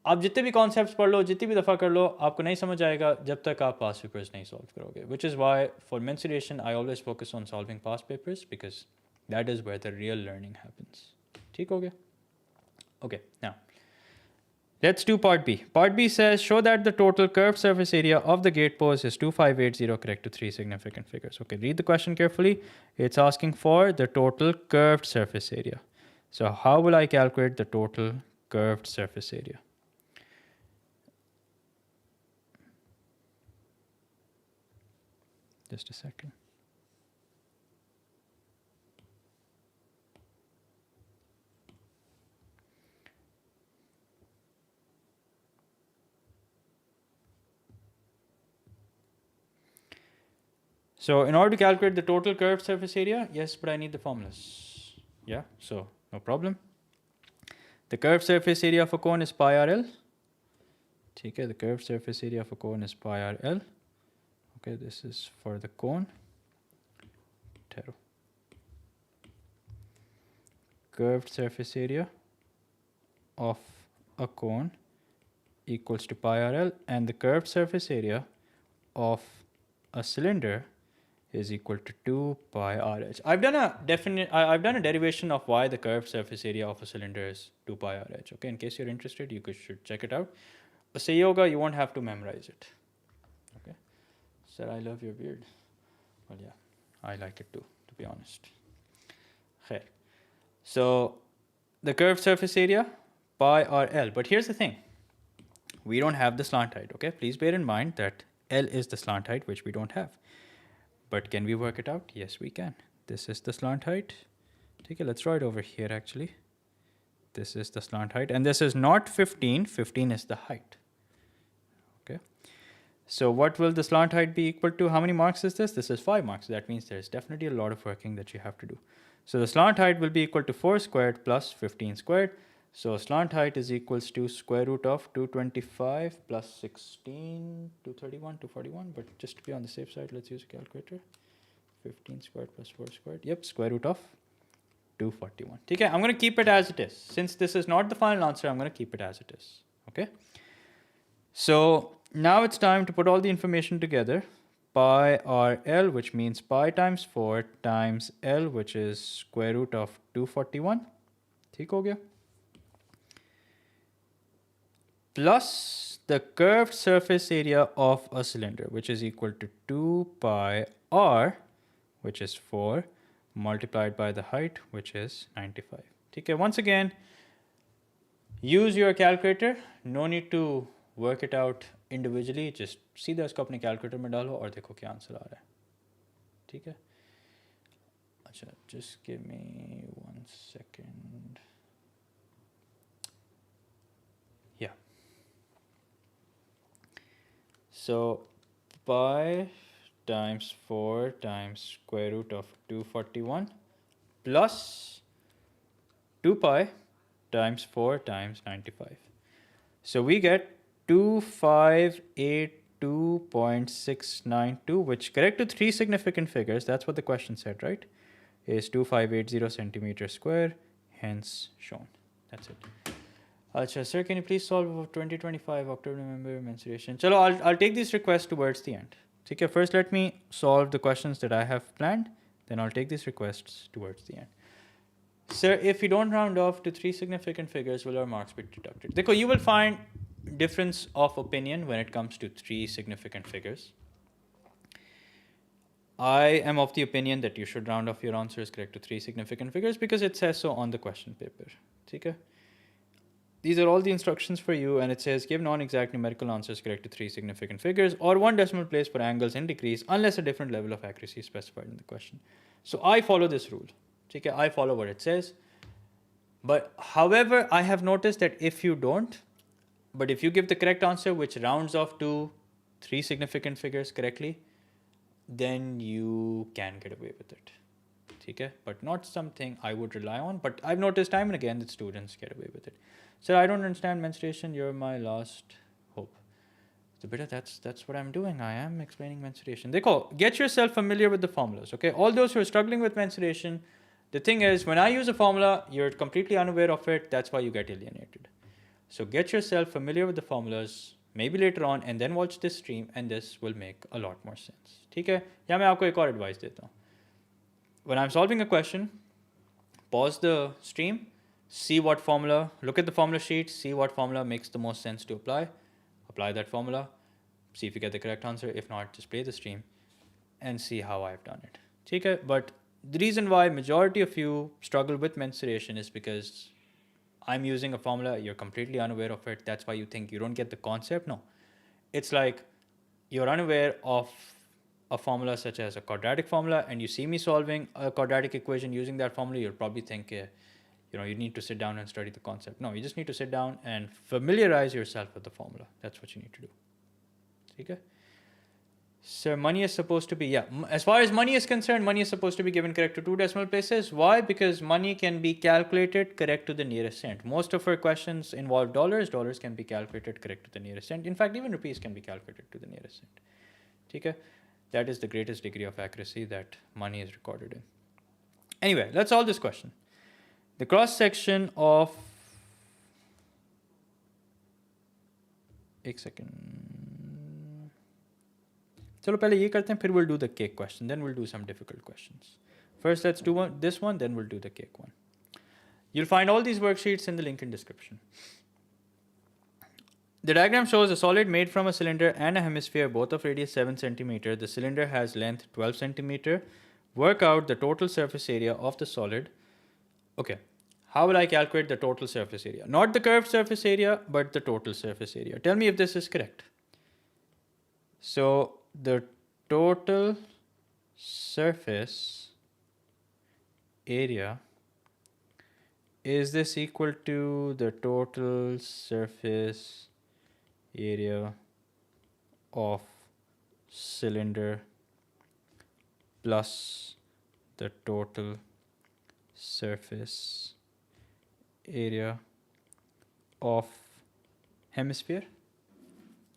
आप जितने भी concepts पढ़ लो, जितनी भी दफ़ा कर लो, आपको नहीं समझ आएगा जब तक आप past papers नहीं solve करोगे. Which is why for mensuration, I always focus on solving past papers, because that is where the real learning happens. ठीक हो गया? Okay, now let's do part B. Part B says, show that the total curved surface area of the gate post is 2580, correct to three significant figures. Okay, read the question carefully. It's asking for the total curved surface area. So how will I calculate the total curved surface area? Just a second. So in order to calculate the total curved surface area, yes, but I need the formulas. Yeah, so no problem. The curved surface area of a cone is pi RL. Okay, the curved surface area of a cone is pi RL. Okay, this is for the cone. Curved surface area of a cone equals to pi RL, and the curved surface area of a cylinder is equal to 2 pi RH. I've done a derivation of why the curved surface area of a cylinder is 2 pi RH. Okay, in case you're interested, you should check it out. Say yoga, you won't have to memorize it. Okay. Sir, I love your beard. Well, yeah, I like it too, to be honest. Okay. So the curved surface area, pi RL. But here's the thing. We don't have the slant height, okay? Please bear in mind that L is the slant height, which we don't have. But can we work it out? Yes, we can. This is the slant height. Okay, let's draw it over here, actually. This is the slant height. And this is not 15. 15 is the height. Okay. So what will the slant height be equal to? How many marks is this? This is 5 marks. That means there's definitely a lot of working that you have to do. So the slant height will be equal to 4 squared plus 15 squared. So slant height is equals to square root of 225 plus 16, 231, 241. But just to be on the safe side, let's use a calculator. 15 squared plus 4 squared. Yep, square root of 241. Okay, I'm going to keep it as it is. Since this is not the final answer, I'm going to keep it as it is. Okay. So now it's time to put all the information together. Pi RL, which means pi times 4 times L, which is square root of 241. ठीक हो गया? Plus the curved surface area of a cylinder, which is equal to 2 pi R, which is 4, multiplied by the height, which is 95. Okay, once again, use your calculator. No need to work it out individually. Just सीधा इसको अपने calculator में डालो और देखो क्या answer आ रहा है. ठीक है? अच्छा, just give me 1 second. Yeah. So pi times 4 times square root of 241 plus 2 pi times 4 times 95. So we get 2582.692, which, correct to three significant figures, that's what the question said, right? Is 2580 centimeters square, hence shown. That's it. Achha, sir, can you please solve 2025 October, November mensuration? Chalo, I'll take these requests towards the end. Okay, first let me solve the questions that I have planned, then I'll take these requests towards the end. Sir, if you don't round off to three significant figures, will our marks be deducted? Dekho, you will find difference of opinion when it comes to three significant figures. I am of the opinion that you should round off your answers correct to three significant figures because it says so on the question paper. Okay? These are all the instructions for you, and it says give non-exact numerical answers correct to three significant figures or one decimal place for angles in degrees unless a different level of accuracy is specified in the question. So I follow this rule. Okay? I follow what it says. But however, I have noticed that if you don't, but if you give the correct answer which rounds off to three significant figures correctly, then you can get away with it. Okay? But not something I would rely on. But I've noticed time and again that students get away with it. So I don't understand mensuration. You're my last hope. So beta, that's what I'm doing. I am explaining mensuration. Get yourself familiar with the formulas. Okay? All those who are struggling with mensuration, the thing is, when I use a formula, you're completely unaware of it. That's why you get alienated. So get yourself familiar with the formulas, maybe later on, and then watch this stream, and this will make a lot more sense. ठीक है? या मैं आपको एक और advice देता हूँ. When I'm solving a question, pause the stream, see what formula, look at the formula sheet, see what formula makes the most sense to apply that formula, see if you get the correct answer. If not, just play the stream and see how I've done it. ठीक है? But the reason why majority of you struggle with mensuration is because I'm using a formula, you're completely unaware of it. That's why you think you don't get the concept. No, it's like you're unaware of a formula such as a quadratic formula, and you see me solving a quadratic equation using that formula, you'll probably think, you need to sit down and study the concept. No, you just need to sit down and familiarize yourself with the formula. That's what you need to do. Okay? So money is supposed to be, as far as money is concerned, money is supposed to be given correct to two decimal places. Why? Because money can be calculated correct to the nearest cent. Most of our questions involve dollars. Dollars can be calculated correct to the nearest cent. In fact, even rupees can be calculated to the nearest cent. Okay? That is the greatest degree of accuracy that money is recorded in. Anyway, let's solve this question. The cross section of, एक second. चलो पहले ये करते हैं, फिर we'll do the cake question, then we'll do some difficult questions. First, let's do this one, then we'll do the cake one. You'll find all these worksheets in the link in description. The diagram shows a solid made from a cylinder and a hemisphere, both of radius 7 centimeter. The cylinder has length 12 centimeter. Work out the total surface area of the solid. Okay, how will I calculate the total surface area? Not the curved surface area, but the total surface area. Tell me if this is correct. So the total surface area, is this equal to the total surface area of cylinder plus the total surface area of hemisphere?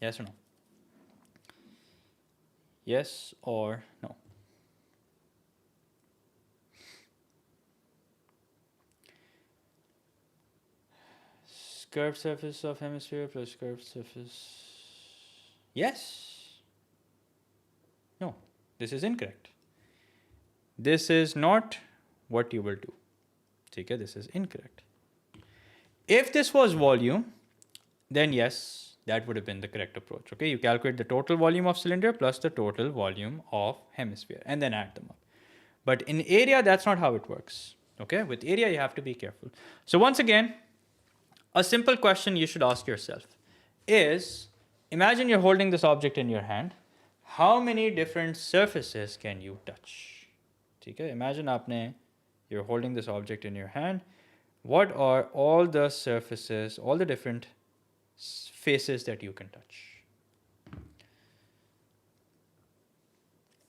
Yes or no? Yes or no? Curved surface of hemisphere plus curved surface. Yes. No, this is incorrect. This is not what you will do. Okay, this is incorrect. If this was volume, then yes, that would have been the correct approach. Okay, you calculate the total volume of cylinder plus the total volume of hemisphere and then add them up. But in area, that's not how it works. Okay, with area, you have to be careful. So once again, a simple question you should ask yourself is, imagine you're holding this object in your hand. How many different surfaces can you touch? Okay, imagine you're holding this object in your hand. What are all the surfaces, all the different faces that you can touch?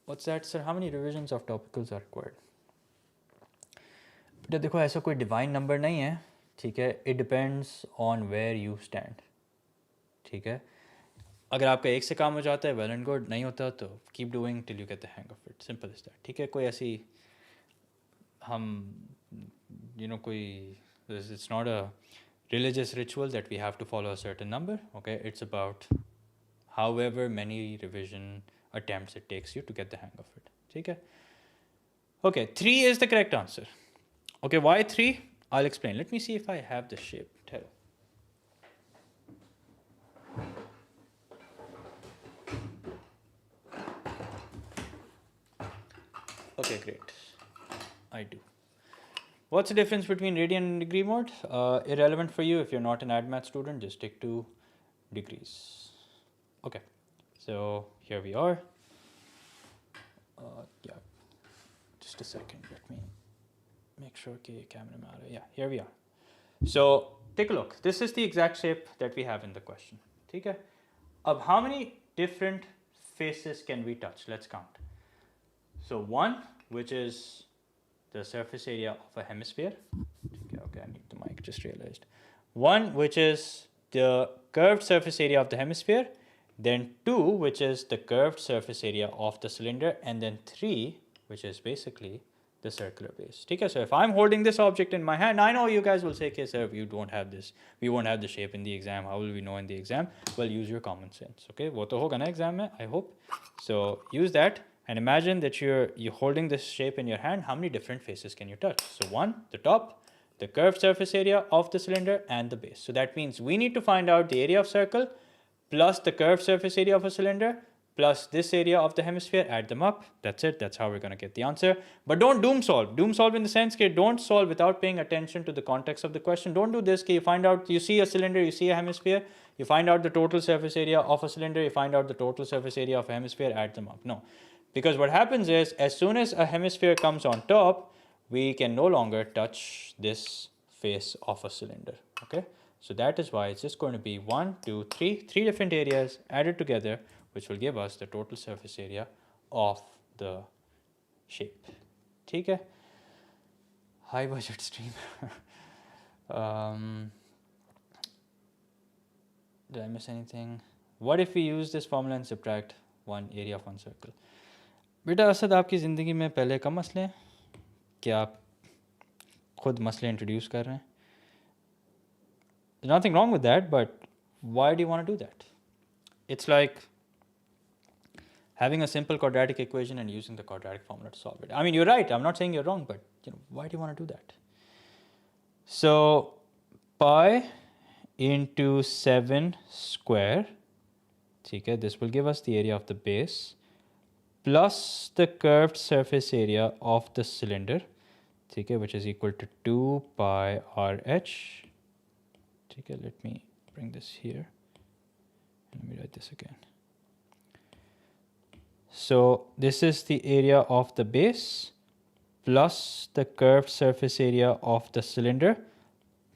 What's that, sir? How many revisions of topicals are required? But देखो ऐसा कोई divine number नहीं है. ठीक है, it depends on where you stand. ठीक है, अगर आपका एक से काम हो जाता है well and good, नहीं होता तो keep doing till you get the hang of it. Simple as that. ठीक है, कोई ऐसी it's not a religious ritual that we have to follow a certain number. Okay, it's about however many revision attempts it takes you to get the hang of it. ठीक है. Okay, 3 is the correct answer. Okay, why 3? I'll explain. Let me see if I have the shape. Okay, great. I do. What's the difference between radian and degree mode? Irrelevant for you if you're not an AdMath student, just stick to degrees. Okay, so here we are. Yeah, just a second, let me make sure कि camera में आ रहा है. Yeah, here we are. So take a look. This is the exact shape that we have in the question. ठीक है? अब how many different faces can we touch? Let's count. So one, which is the surface area of a hemisphere. Okay, I need the mic, just realized. One, which is the curved surface area of the hemisphere. Then two, which is the curved surface area of the cylinder. And then three, which is basically the circular base. Okay, so if I'm holding this object in my hand, I know you guys will say, okay, sir, you don't have this. We won't have the shape in the exam. How will we know in the exam? Well, use your common sense. Okay, wo to hoga na exam mein, I hope. So use that. And imagine that you're holding this shape in your hand. How many different faces can you touch? So one, the top, the curved surface area of the cylinder, and the base. So that means we need to find out the area of circle plus the curved surface area of a cylinder plus this area of the hemisphere, add them up. That's it. That's how we're going to get the answer. But don't doom solve. Doom solve in the sense that don't solve without paying attention to the context of the question. Don't do this. You find out, you see a cylinder, you see a hemisphere, you find out the total surface area of a cylinder, you find out the total surface area of a hemisphere, add them up. No. Because what happens is, as soon as a hemisphere comes on top, we can no longer touch this face of a cylinder. Okay? So that is why it's just going to be 1, 2, 3, 3 different areas added together, which will give us the total surface area of the shape. Okay? High budget stream. Did I miss anything? What if we use this formula and subtract one area of one circle? बेटा असद आपकी ज़िंदगी में पहले कम मसले हैं कि आप खुद मसले इंट्रोड्यूस कर रहे हैं. There's nothing wrong with that, but why do you want to do that? It's like having a simple quadratic equation and using the quadratic formula to solve it. I mean, you're right. I'm not saying you're wrong, but why do you want to do that? So pi into 7 square, okay, this will give us the area of the base plus the curved surface area of the cylinder, okay, which is equal to 2 pi RH. Okay, let me bring this here. Let me write this again. So this is the area of the base plus the curved surface area of the cylinder,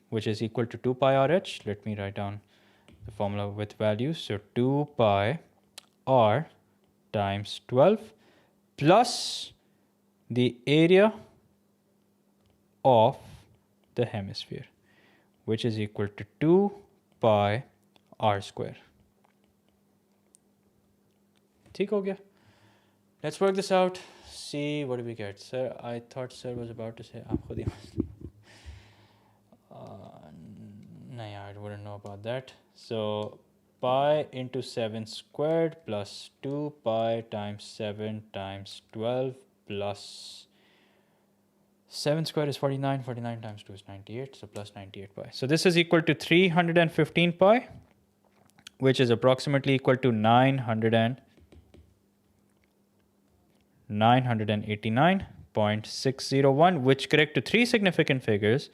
which is equal to 2 pi RH. Let me write down the formula with values. So 2 pi R times 12 plus the area of the hemisphere, which is equal to 2 pi R square. ठीक हो गया? Let's work this out. See, what do we get? Sir, I thought sir was about to say, आप खुद ही no, I wouldn't know about that. So pi into 7 squared plus 2 pi times 7 times 12 plus 7 squared is 49, 49 times 2 is 98, so plus 98 pi. So this is equal to 315 pi, which is approximately equal to 989.601, which correct to 3 significant figures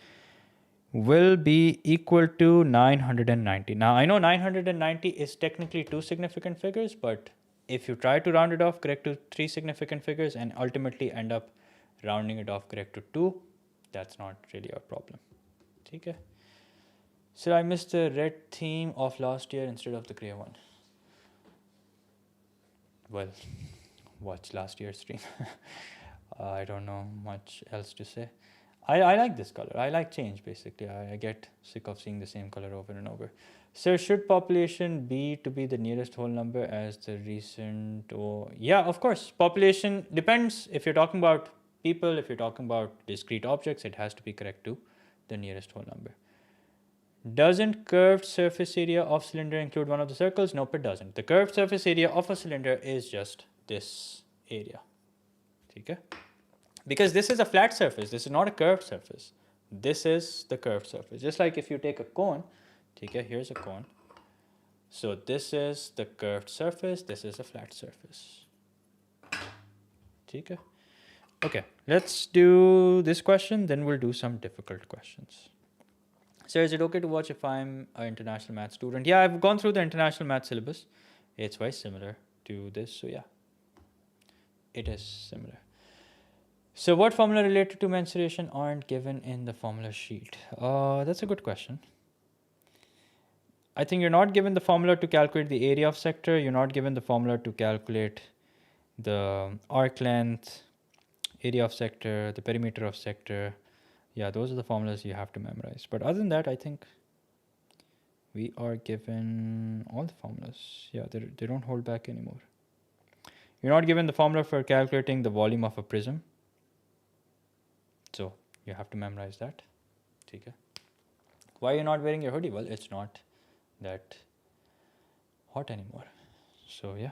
will be equal to 990. Now I know 990 is technically 2 significant figures, but if you try to round it off correct to 3 significant figures and ultimately end up rounding it off correct to 2, that's not really a problem. Okay. So I missed the red theme of last year instead of the grey one. Well, watch last year's stream. I don't know much else to say. I like this color. I like change, basically. I get sick of seeing the same color over and over. So should population be to be the nearest whole number as the recent? Or yeah, of course. Population depends. If you're talking about people, if you're talking about discrete objects, it has to be correct to the nearest whole number. Doesn't curved surface area of cylinder include one of the circles? Nope, it doesn't. The curved surface area of a cylinder is just this area. Okay? Because this is a flat surface. This is not a curved surface. This is the curved surface. Just like if you take a cone, okay, here's a cone. So this is the curved surface. This is a flat surface. Okay? Okay, let's do this question, then we'll do some difficult questions. So is it okay to watch if I'm an international math student? Yeah, I've gone through the international math syllabus. It's very similar to this, so yeah, it is similar. So what formula related to mensuration aren't given in the formula sheet? That's a good question. I think you're not given the formula to calculate the area of sector. You're not given the formula to calculate the arc length, area of sector, the perimeter of sector. Yeah, those are the formulas you have to memorize. But other than that, I think we are given all the formulas. Yeah, they don't hold back anymore. You're not given the formula for calculating the volume of a prism. So you have to memorize that. Okay. Why are you not wearing your hoodie? Well, it's not that hot anymore. So yeah.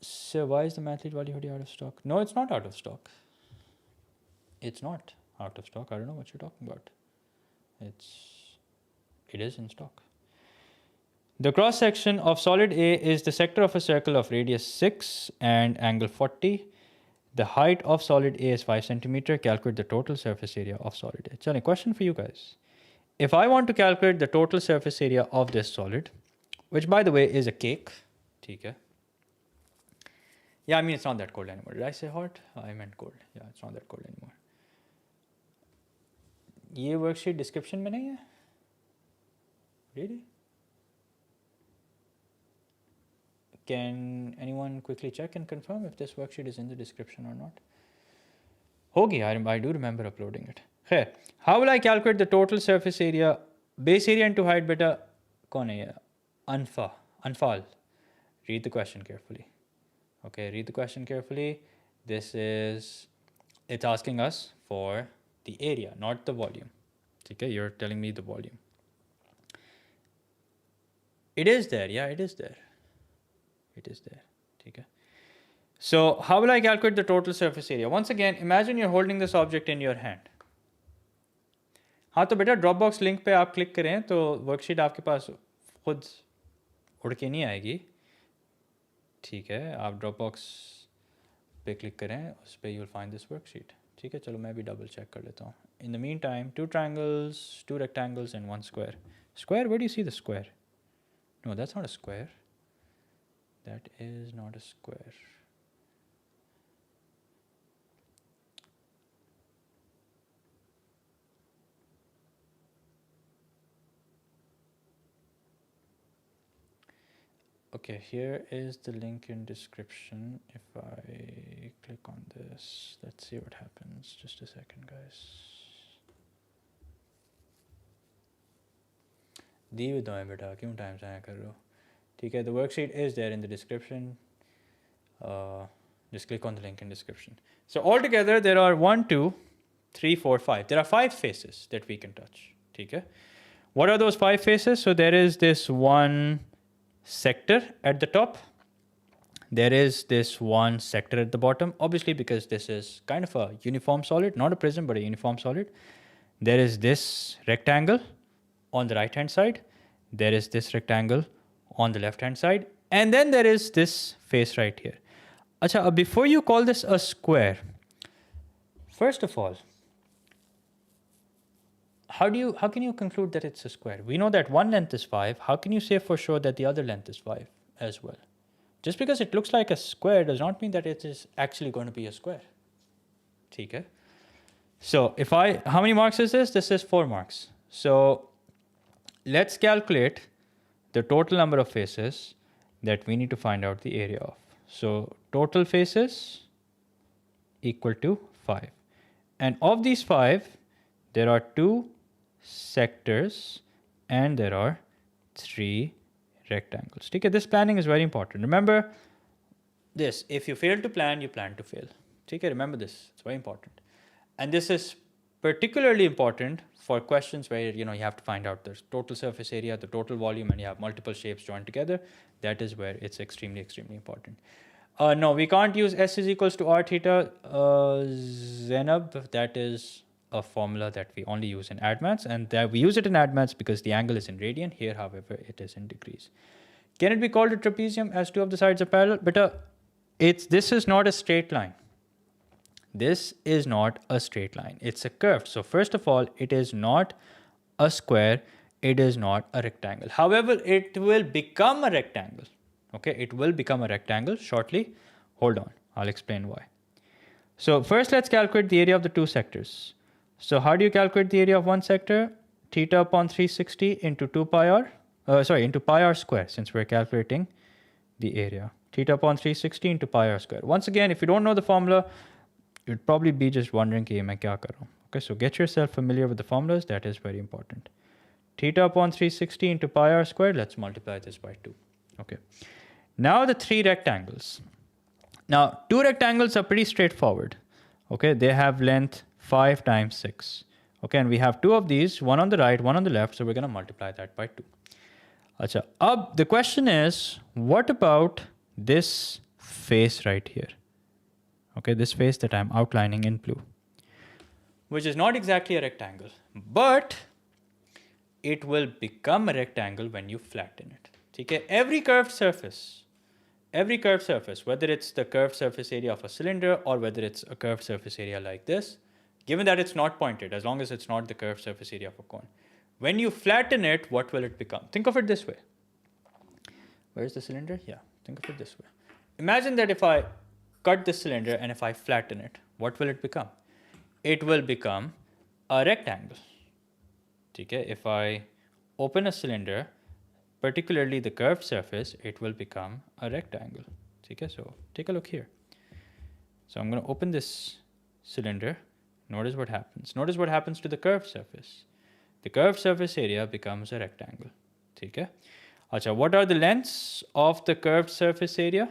So why is the Mathlete Valley hoodie out of stock? No, it's not out of stock. It's not out of stock. I don't know what you're talking about. It is in stock. The cross section of solid A is the sector of a circle of radius 6 and angle 40. The height of solid A is 5 centimeter. Calculate the total surface area of solid A. So, a question for you guys. If I want to calculate the total surface area of this solid, which by the way is a cake, okay? Yeah, I mean it's not that cold anymore. Did I say hot? I meant cold. Yeah, it's not that cold anymore. ये worksheet description में नहीं है? Really? Can anyone quickly check and confirm if this worksheet is in the description or not? Hogi, I do remember uploading it. Hey, how will I calculate the total surface area, base area into height beta? कौन है ये? Anfal. Read the question carefully. Okay, read the question carefully. It's asking us for the area, not the volume. Okay, you're telling me the volume. It is there, yeah, it is there. It is there. Okay. So how will I calculate the total surface area? Once again, imagine you're holding this object in your hand. हाँ तो बेटा Dropbox link पे आप click करें तो worksheet आपके पास खुद उड़ के नहीं आएगी. ठीक है, आप ड्रॉपबॉक्स पे क्लिक करें, उस पर you'll find this worksheet. ठीक है, चलो मैं भी डबल चेक कर लेता हूँ. In the meantime, 2 triangles, 2 rectangles and 1 square. Square? Where do you see the square? No, that's not a square. That is not a square. Okay, here is the link in description. If I click on this, let's see what happens. Just a second, guys. दी भी तो है बेटा, क्यों time ज़ाया कर रहे हो? ठीक है, the worksheet is there in the description. Just click on the link in description. So altogether there are 1, 2, 3, 4, 5. There are 5 faces that we can touch. ठीक है? What are those 5 faces? So there is this one sector at the top. There is this one sector at the bottom, obviously because this is kind of a uniform solid, not a prism, but a uniform solid. There is this rectangle on the right hand side. There is this rectangle on the left hand side. And then there is this face right here. Acha, before you call this a square, first of all, how can you conclude that it's a square? We know that one length is 5. How can you say for sure that the other length is 5 as well? Just because it looks like a square does not mean that it is actually going to be a square. Okay. So how many marks is this? This is 4 marks. So let's calculate the total number of faces that we need to find out the area of. So total faces equal to 5. And of these 5, there are 2 sectors and there are 3 rectangles. Okay, this planning is very important. Remember this, if you fail to plan, you plan to fail. Okay, remember this, it's very important. And this is particularly important for questions where you have to find out the total surface area, the total volume, and you have multiple shapes joined together. That is where it's extremely, extremely important. No, we can't use S is equals to R theta, Zainab. That is a formula that we only use in ADMATS, and that we use it in ADMATS because the angle is in radian. Here, however, it is in degrees. Can it be called a trapezium as 2 of the sides are parallel? But this is not a straight line. this is not a straight line. It's a curve. So first of all, it is not a square. It is not a rectangle. However, it will become a rectangle. Okay, it will become a rectangle shortly. Hold on, I'll explain why. So first, let's calculate the area of the two sectors. So how do you calculate the area of one sector? Theta upon 360 into 2 pi r, into pi r square, since we're calculating the area. Theta upon 360 into pi r square. Once again, if you don't know the formula, you'd probably be just wondering कि मैं क्या कर रहा हूँ. Okay, so get yourself familiar with the formulas. That is very important. Theta upon 360 into pi r squared. Let's multiply this by 2. Okay. Now the three rectangles. Now, two rectangles are pretty straightforward. Okay, they have length 5 times 6. Okay, and we have two of these, one on the right, one on the left, so we're going to multiply that by 2. Acha, the question is, what about this face right here? Okay, this face that I'm outlining in blue, which is not exactly a rectangle, but it will become a rectangle when you flatten it. Okay, every curved surface, whether it's the curved surface area of a cylinder or whether it's a curved surface area like this, given that it's not pointed, as long as it's not the curved surface area of a cone, when you flatten it, what will it become? Think of it this way. Where's the cylinder? Yeah, think of it this way. Imagine that if I cut the cylinder and if I flatten it, what will it become? It will become a rectangle. Okay, if I open a cylinder, particularly the curved surface, it will become a rectangle. Okay, so take a look here. So I'm going to open this cylinder. Notice what happens. Notice what happens to the curved surface. The curved surface area becomes a rectangle. Okay. Acha, what are the lengths of the curved surface area?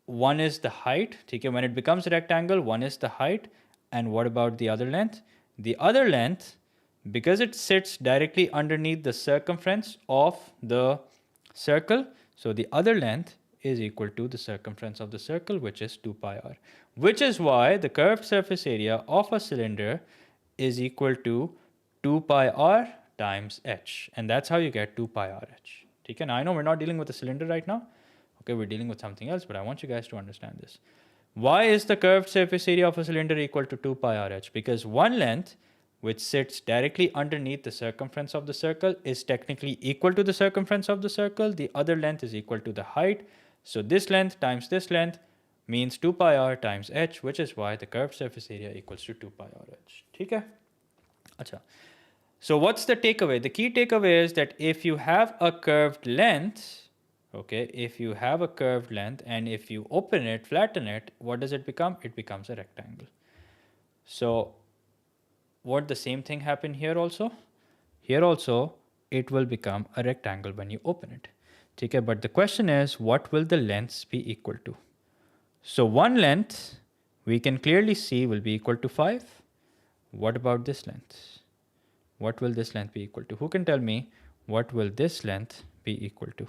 One is the height. Okay, when it becomes a rectangle, one is the height. And what about the other length? The other length, because it sits directly underneath the circumference of the circle, so the other length is equal to the circumference of the circle, which is 2 pi r. Which is why the curved surface area of a cylinder is equal to 2 pi r times h. And that's how you get 2 pi r h. Okay, now I know we're not dealing with a cylinder right now. Okay, we're dealing with something else, but I want you guys to understand this. Why is the curved surface area of a cylinder equal to 2 pi r h? Because one length, which sits directly underneath the circumference of the circle, is technically equal to the circumference of the circle. The other length is equal to the height. So this length times this length means 2 pi r times h, which is why the curved surface area equals to 2 pi r h. Okay? Acha. So what's the takeaway? The key takeaway is that if you have a curved length, okay, if you have a curved length and if you open it, flatten it, what does it become? It becomes a rectangle. So would the same thing happen here also? Here also, it will become a rectangle when you open it. Okay, but the question is, what will the lengths be equal to? So one length, we can clearly see, will be equal to 5. What about this length? What will this length be equal to? Who can tell me what will this length be equal to?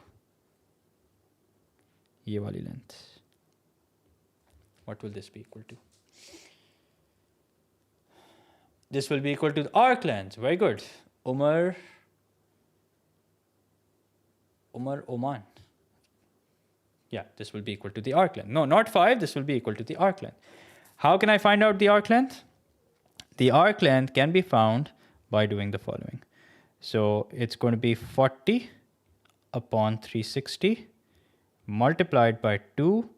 Ye wali length. What will this be equal to? This will be equal to the arc length. Very good. Umar Oman. Yeah, this will be equal to the arc length. No, not 5. This will be equal to the arc length. How can I find out the arc length? The arc length can be found by doing the following. So it's going to be 40 upon 360 multiplied by 2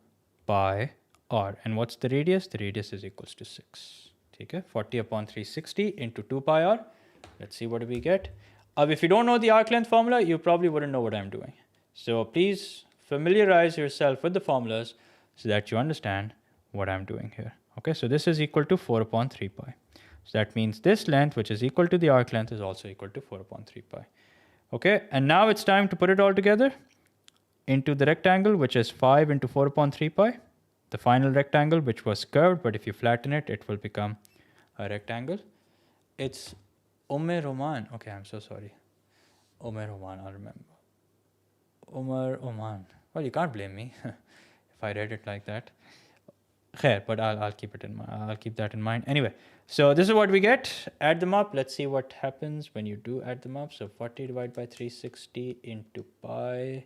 pi r. And what's the radius? The radius is equals to 6. Okay, 40 upon 360 into 2 pi r. Let's see what do we get. If you don't know the arc length formula, you probably wouldn't know what I'm doing. So please familiarize yourself with the formulas so that you understand what I'm doing here. Okay, so this is equal to 4 upon 3 pi. So that means this length, which is equal to the arc length, is also equal to 4 upon 3 pi. Okay, and now it's time to put it all together into the rectangle, which is 5 into 4 upon 3 pi. The final rectangle, which was curved, but if you flatten it, it will become a rectangle. It's Umar Oman. Okay, I'm so sorry. Umar Oman, I'll remember. Umar Oman. Well, you can't blame me if I read it like that. Khair, but I'll keep it in mind. I'll keep that in mind. Anyway, so this is what we get. Add them up. Let's see what happens when you do add them up. So 40 divided by 360 into pi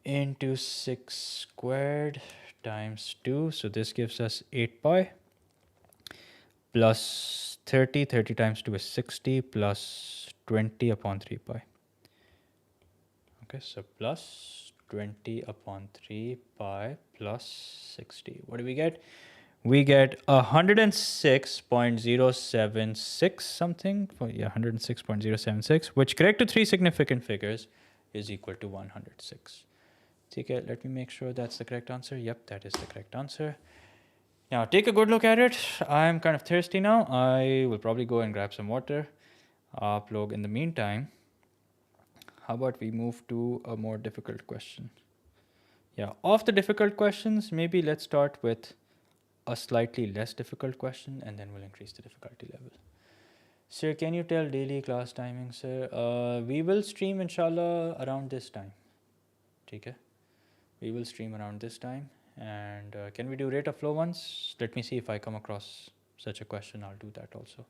into 6 squared times 2. So this gives us 8 pi plus 30. 30 times 2 is 60 plus 20 upon 3 pi. Okay, so plus 20 upon 3 pi plus 60. What do we get? We get 106.076 something. Yeah, 106.076, which correct to 3 significant figures is equal to 106. Okay, let me make sure that's the correct answer. Yep, that is the correct answer. Now take a good look at it. I'm kind of thirsty now. I will probably go and grab some water. Upload in the meantime. How about we move to a more difficult question? Yeah, of the difficult questions, maybe let's start with a slightly less difficult question and then we'll increase the difficulty level. Sir, can you tell daily class timing, sir? We will stream inshallah around this time. Okay? We will stream around this time. And can we do rate of flow once? Let me see if I come across such a question. I'll do that also.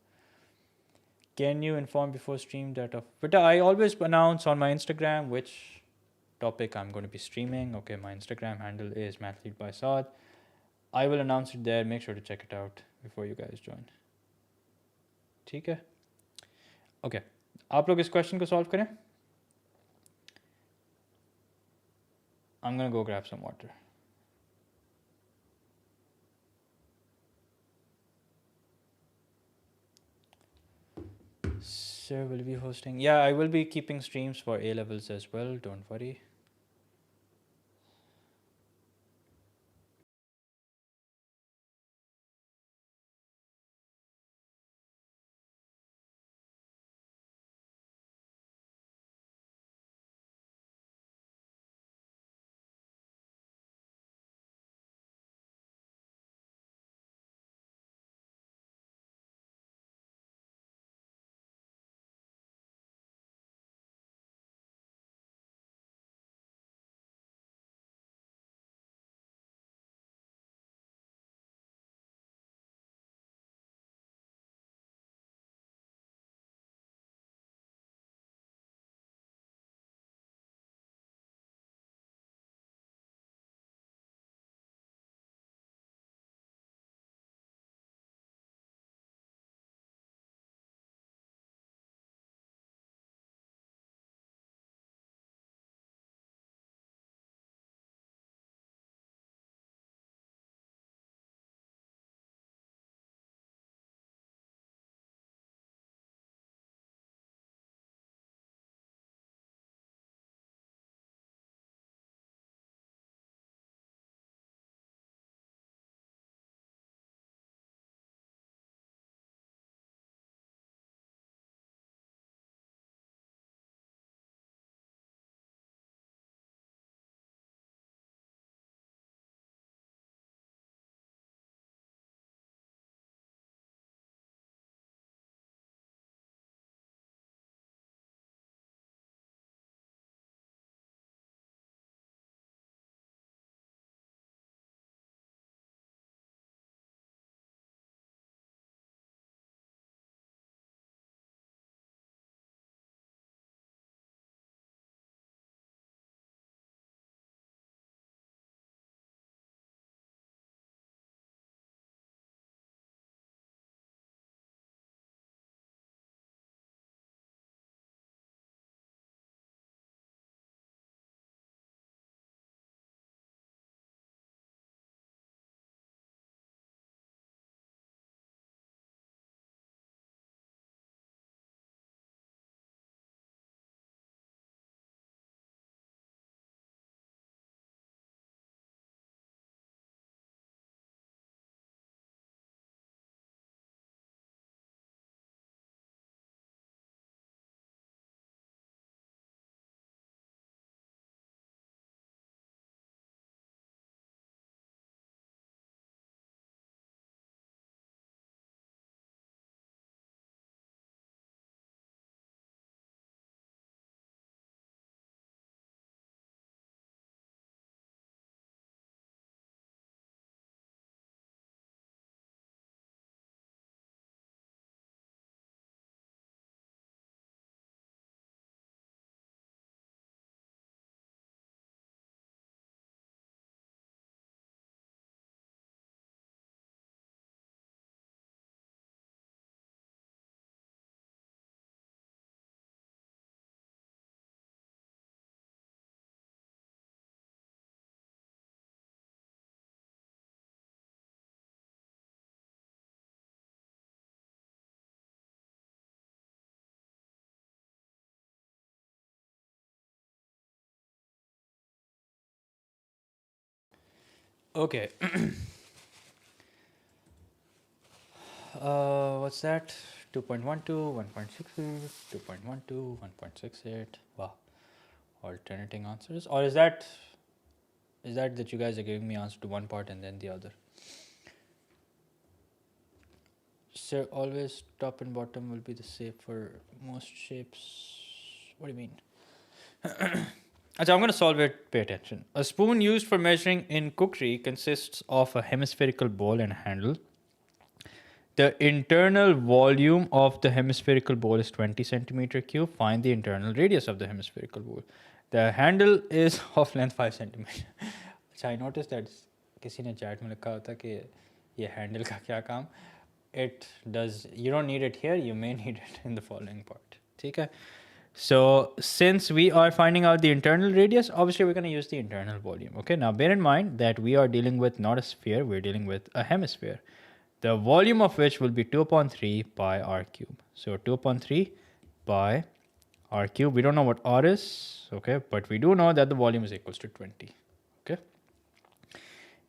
Can you inform before stream that of... But I always announce on my Instagram which topic I'm going to be streaming. Okay, my Instagram handle is mathlead by Saad. I will announce it there. Make sure to check it out before you guys join. ठीक है? Okay. आप लोग इस question को solve करें? I'm going to go grab some water. Sir, will be hosting? Yeah, I will be keeping streams for A levels as well. Don't worry. Okay. What's that? 2.12, 1.68, 2.12, 1.68. Wow. Alternating answers? Or is that you guys are giving me answer to one part and then the other? So always top and bottom will be the same for most shapes. What do you mean? I'm going to solve it. Pay attention. A spoon used for measuring in cookery consists of a hemispherical bowl and handle. The internal volume of the hemispherical bowl is 20 centimeter cube. Find the internal radius of the hemispherical bowl. The handle is of length 5 centimeter. I noticed that किसी ने chat में लिखा होता कि ये handle का क्या काम? It does. You don't need it here. You may need it in the following part. Okay. So since we are finding out the internal radius, obviously we're going to use the internal volume. Okay. Now bear in mind that we are dealing with not a sphere. We're dealing with a hemisphere. The volume of which will be 2 upon 3 pi r cube. So 2 upon 3 pi r cube. We don't know what r is. Okay. But we do know that the volume is equals to 20. Okay.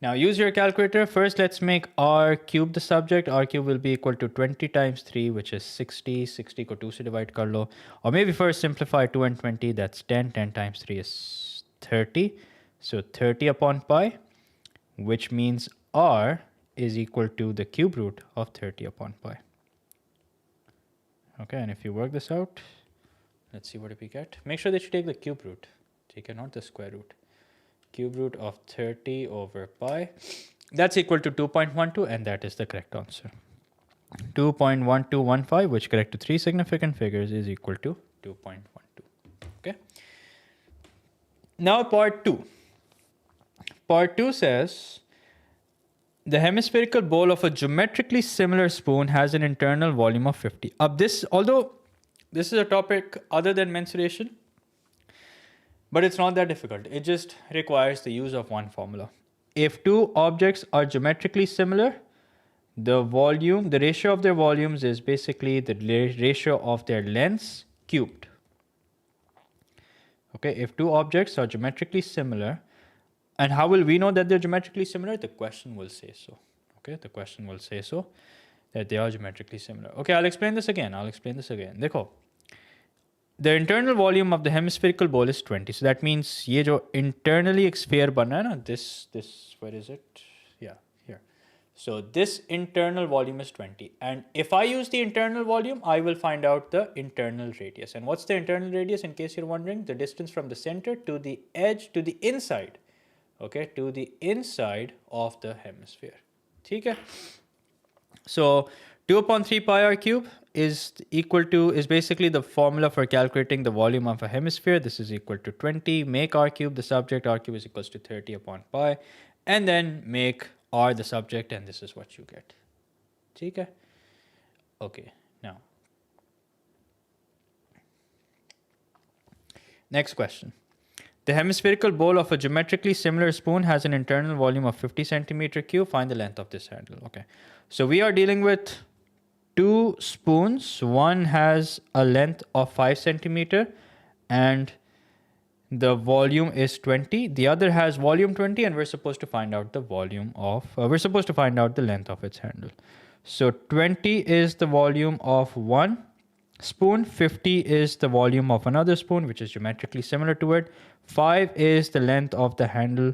Now use your calculator. First, let's make r cube the subject. R cube will be equal to 20 times 3, which is 60. 60 ko 2 se divide kar lo. Or maybe first simplify 2 and 20. That's 10. 10 times 3 is 30. So 30 upon pi, which means r is equal to the cube root of 30 upon pi. Okay, and if you work this out, let's see what we get. Make sure that you take the cube root. Take it, not the square root. Cube root of 30 over pi. That's equal to 2.12, and that is the correct answer. 2.1215, which correct to 3 significant figures, is equal to 2.12. Okay. Now part 2. Part 2 says the hemispherical bowl of a geometrically similar spoon has an internal volume of 50. Although this is a topic other than mensuration, but it's not that difficult. It just requires the use of one formula. If two objects are geometrically similar, the ratio of their volumes is basically the ratio of their lengths cubed. Okay, if two objects are geometrically similar, and how will we know that they're geometrically similar? The question will say so. Okay, the question will say so, that they are geometrically similar. Okay, I'll explain this again. Dekho. The internal volume of the hemispherical bowl is 20. So that means ये जो internally sphere बना है ना, this where is it? Yeah, here. So this internal volume is 20. And if I use the internal volume, I will find out the internal radius. And what's the internal radius, in case you're wondering? The distance from the center to the edge, to the inside. Okay, to the inside of the hemisphere. Okay. So 2 upon 3 pi r cube is basically the formula for calculating the volume of a hemisphere. This is equal to 20. Make r cube the subject. R cube is equals to 30 upon pi. And then make r the subject, and this is what you get. Okay. Okay. Now, next question. The hemispherical bowl of a geometrically similar spoon has an internal volume of 50 centimeter cube. Find the length of this handle. Okay. So we are dealing with two spoons. One has a length of 5 centimeter and the volume is 20. The other has volume 20, and we're supposed to find out the length of its handle. So 20 is the volume of one spoon, 50 is the volume of another spoon, which is geometrically similar to it. 5 is the length of the handle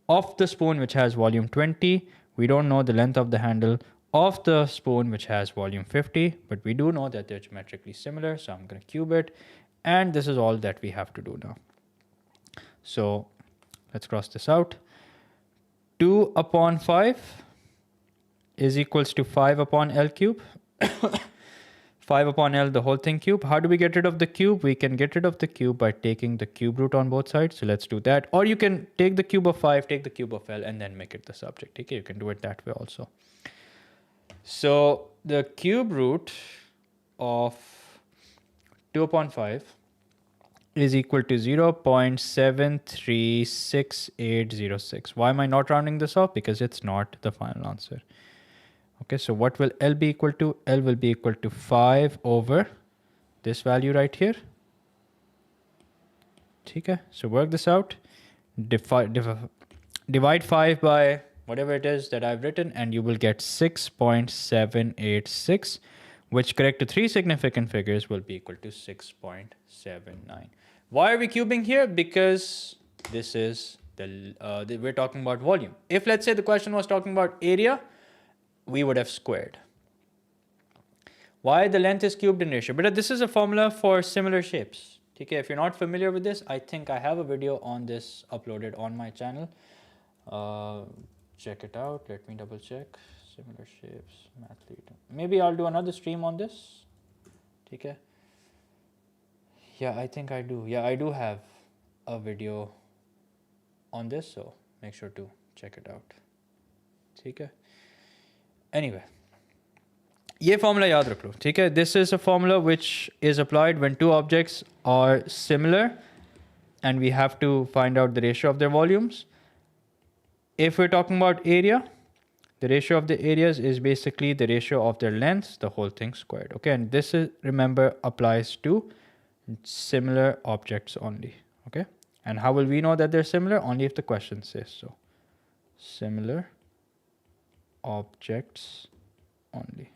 of the spoon, which has volume 20. We don't know the length of the handle of the spoon, which has volume 50, but we do know that they're geometrically similar. So I'm going to cube it, and this is all that we have to do now. So let's cross this out. 2 upon 5 is equals to 5 upon L cube. 5 upon L, the whole thing cube. How do we get rid of the cube? We can get rid of the cube by taking the cube root on both sides. So let's do that. Or you can take the cube of 5, take the cube of L, and then make it the subject. Okay, you can do it that way also. So the cube root of 2 upon 5 is equal to 0.736806. Why am I not rounding this off? Because it's not the final answer. Okay, so what will L be equal to? L will be equal to 5 over this value right here. Okay, so work this out. Divide 5 by whatever it is that I've written, and you will get 6.786, which correct to three significant figures will be equal to 6.79. Why are we cubing here? Because this is we're talking about volume. If let's say the question was talking about area, we would have squared. Why the length is cubed in ratio? But this is a formula for similar shapes. Okay, if you're not familiar with this, I think I have a video on this uploaded on my channel. Check it out. Let me double check. Similar shapes, math lead. Maybe I'll do another stream on this. Okay. Yeah, I think I do. Yeah, I do have a video on this, so make sure to check it out. Okay. Anyway, ये formula याद रख लो, ठीक है? This is a formula which is applied when two objects are similar and we have to find out the ratio of their volumes. If we're talking about area, the ratio of the areas is basically the ratio of their lengths, the whole thing squared. Okay, and this is, remember, applies to similar objects only. Okay, and how will we know that they're similar? Only if the question says so. Similar objects only.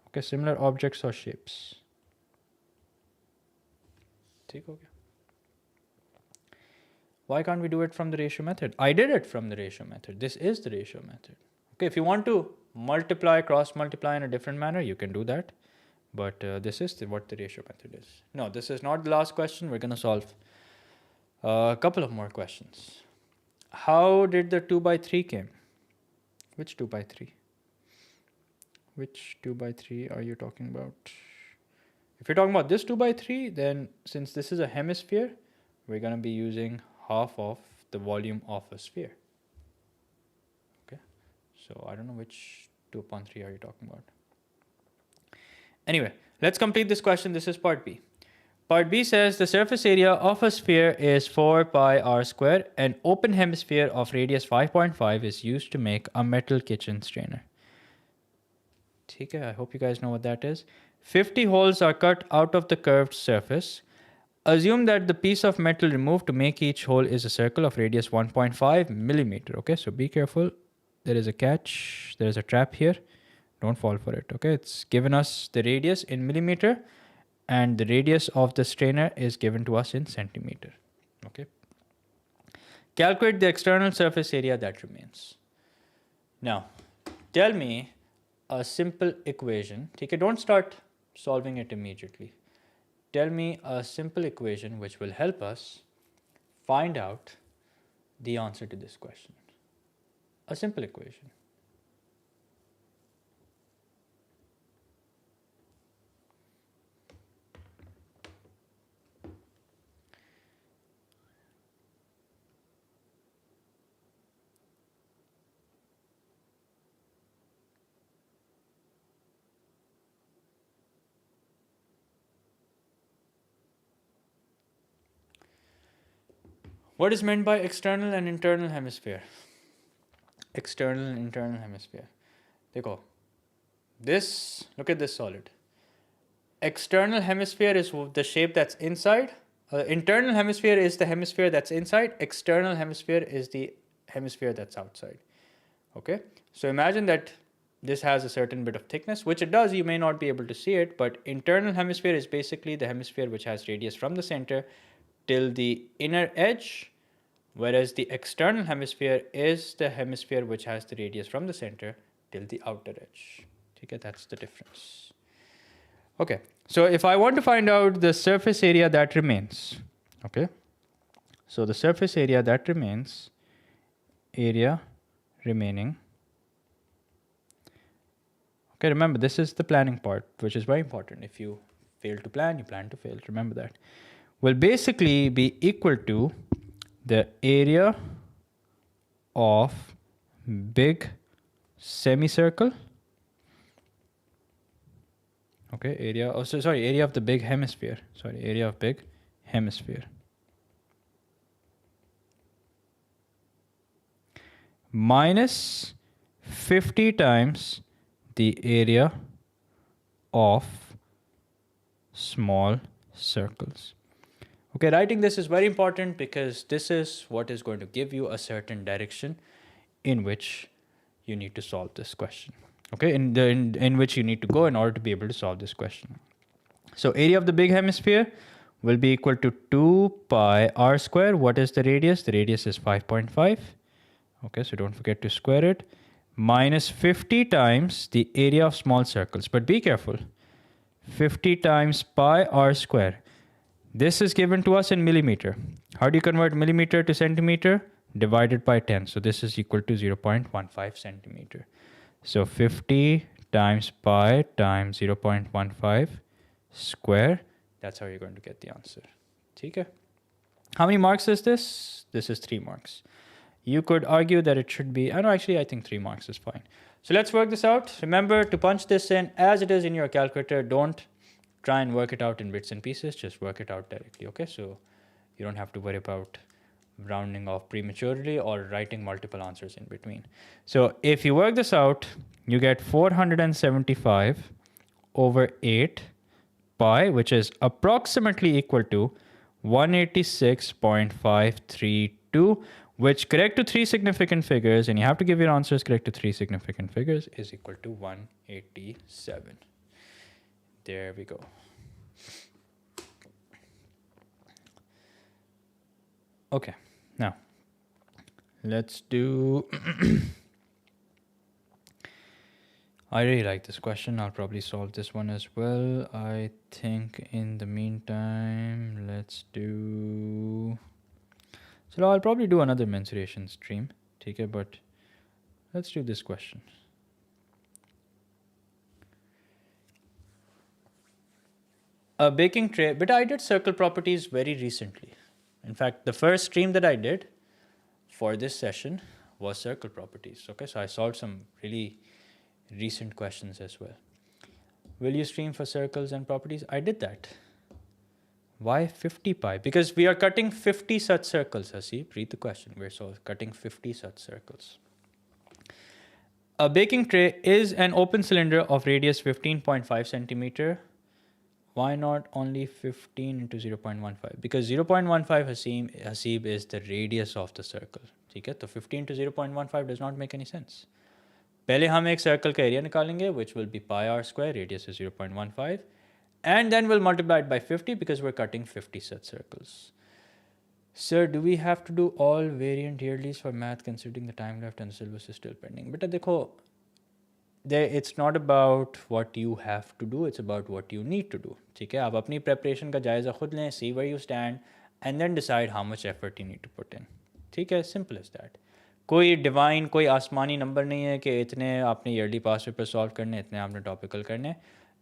Okay, similar objects or shapes. ठीक हो गया? Why can't we do it from the ratio method? I did it from the ratio method. This is the ratio method. Okay, if you want to multiply, cross multiply in a different manner, you can do that. But this is what the ratio method is. No, this is not the last question. We're going to solve a couple of more questions. How did the 2 by 3 came? Which 2 by 3? Which 2 by 3 are you talking about? If you're talking about this 2 by 3, then since this is a hemisphere, we're going to be using half of the volume of a sphere. Okay, so I don't know which 2 upon 3 are you talking about. Anyway, let's complete this question. This is part B. Part B says the surface area of a sphere is 4 pi r square. An open hemisphere of radius 5.5 is used to make a metal kitchen strainer. Okay, I hope you guys know what that is. 50 holes are cut out of the curved surface. Assume that the piece of metal removed to make each hole is a circle of radius 1.5 millimeter. Okay, so be careful. There is a catch. There is a trap here. Don't fall for it. Okay, it's given us the radius in millimeter and the radius of the strainer is given to us in centimeter. Okay. Calculate the external surface area that remains. Now, tell me a simple equation. Okay, don't start solving it immediately. Tell me a simple equation which will help us find out the answer to this question. A simple equation. What is meant by external and internal hemisphere? External and internal hemisphere. Dekho, this, look at this solid. External hemisphere is the shape that's inside. Internal hemisphere is the hemisphere that's inside. External hemisphere is the hemisphere that's outside. Okay, so imagine that this has a certain bit of thickness, which it does. You may not be able to see it, but internal hemisphere is basically the hemisphere which has radius from the center till the inner edge, whereas the external hemisphere is the hemisphere which has the radius from the center till the outer edge. Okay, that's the difference. Okay, so if I want to find out the surface area that remains, okay, so the surface area that remains, area remaining. Okay, remember this is the planning part, which is very important. If you fail to plan, you plan to fail. Remember that. Will basically be equal to the area of big semicircle. Okay, area of the big hemisphere. Sorry, area of big hemisphere. Minus 50 times the area of small circles. Okay, writing this is very important because this is what is going to give you a certain direction in which you need to solve this question. Okay, in which you need to go in order to be able to solve this question. So area of the big hemisphere will be equal to 2 pi r square. What is the radius? The radius is 5.5. Okay, so don't forget to square it. Minus 50 times the area of small circles. But be careful. 50 times pi r square. This is given to us in millimeter. How do you convert millimeter to centimeter? Divided by 10. So this is equal to 0.15 centimeter. So 50 times pi times 0.15 square. That's how you're going to get the answer. Okay. How many marks is this? This is 3 marks. You could argue that it should be, I think 3 marks is fine. So let's work this out. Remember to punch this in as it is in your calculator. Don't try and work it out in bits and pieces. Just work it out directly. Okay. So you don't have to worry about rounding off prematurely or writing multiple answers in between. So if you work this out, you get 475 over 8 pi, which is approximately equal to 186.532, which correct to 3 significant figures, and you have to give your answers correct to 3 significant figures, is equal to 187. There we go. Okay, now let's do I really like this question. I'll probably solve this one as well. I think in the meantime, let's do... So I'll probably do another mensuration stream, okay, but let's do this question. A baking tray, but I did circle properties very recently. In fact, the first stream that I did for this session was circle properties. Okay, so I solved some really recent questions as well. Will you stream for circles and properties? I did that. Why 50 pi? Because we are cutting 50 such circles, Hasib. Read the question. We're cutting 50 such circles. A baking tray is an open cylinder of radius 15.5 centimeter. Why not only 15 into 0.15? Because 0.15 Hasib is the radius of the circle. Okay? So 15 to 0.15 does not make any sense. पहले हम एक circle का area निकालेंगे, which will be pi r square, radius is 0.15, and then we'll multiply it by 50 because we're cutting 50 such circles. Sir, do we have to do all variant yearlies for math considering the time left and the syllabus is still pending? But देखो, it's not about what you have to do, it's about what you need to do. ठीक है, आप अपनी preparation का जायज़ा खुद लें, see where you stand, and then decide how much effort you need to put in. ठीक है, simple as that. कोई डिवाइन, कोई आसमानी नंबर नहीं है कि इतने आपने ईयरली पास पेपर सॉल्व करने, इतने आपने टॉपिकल करने.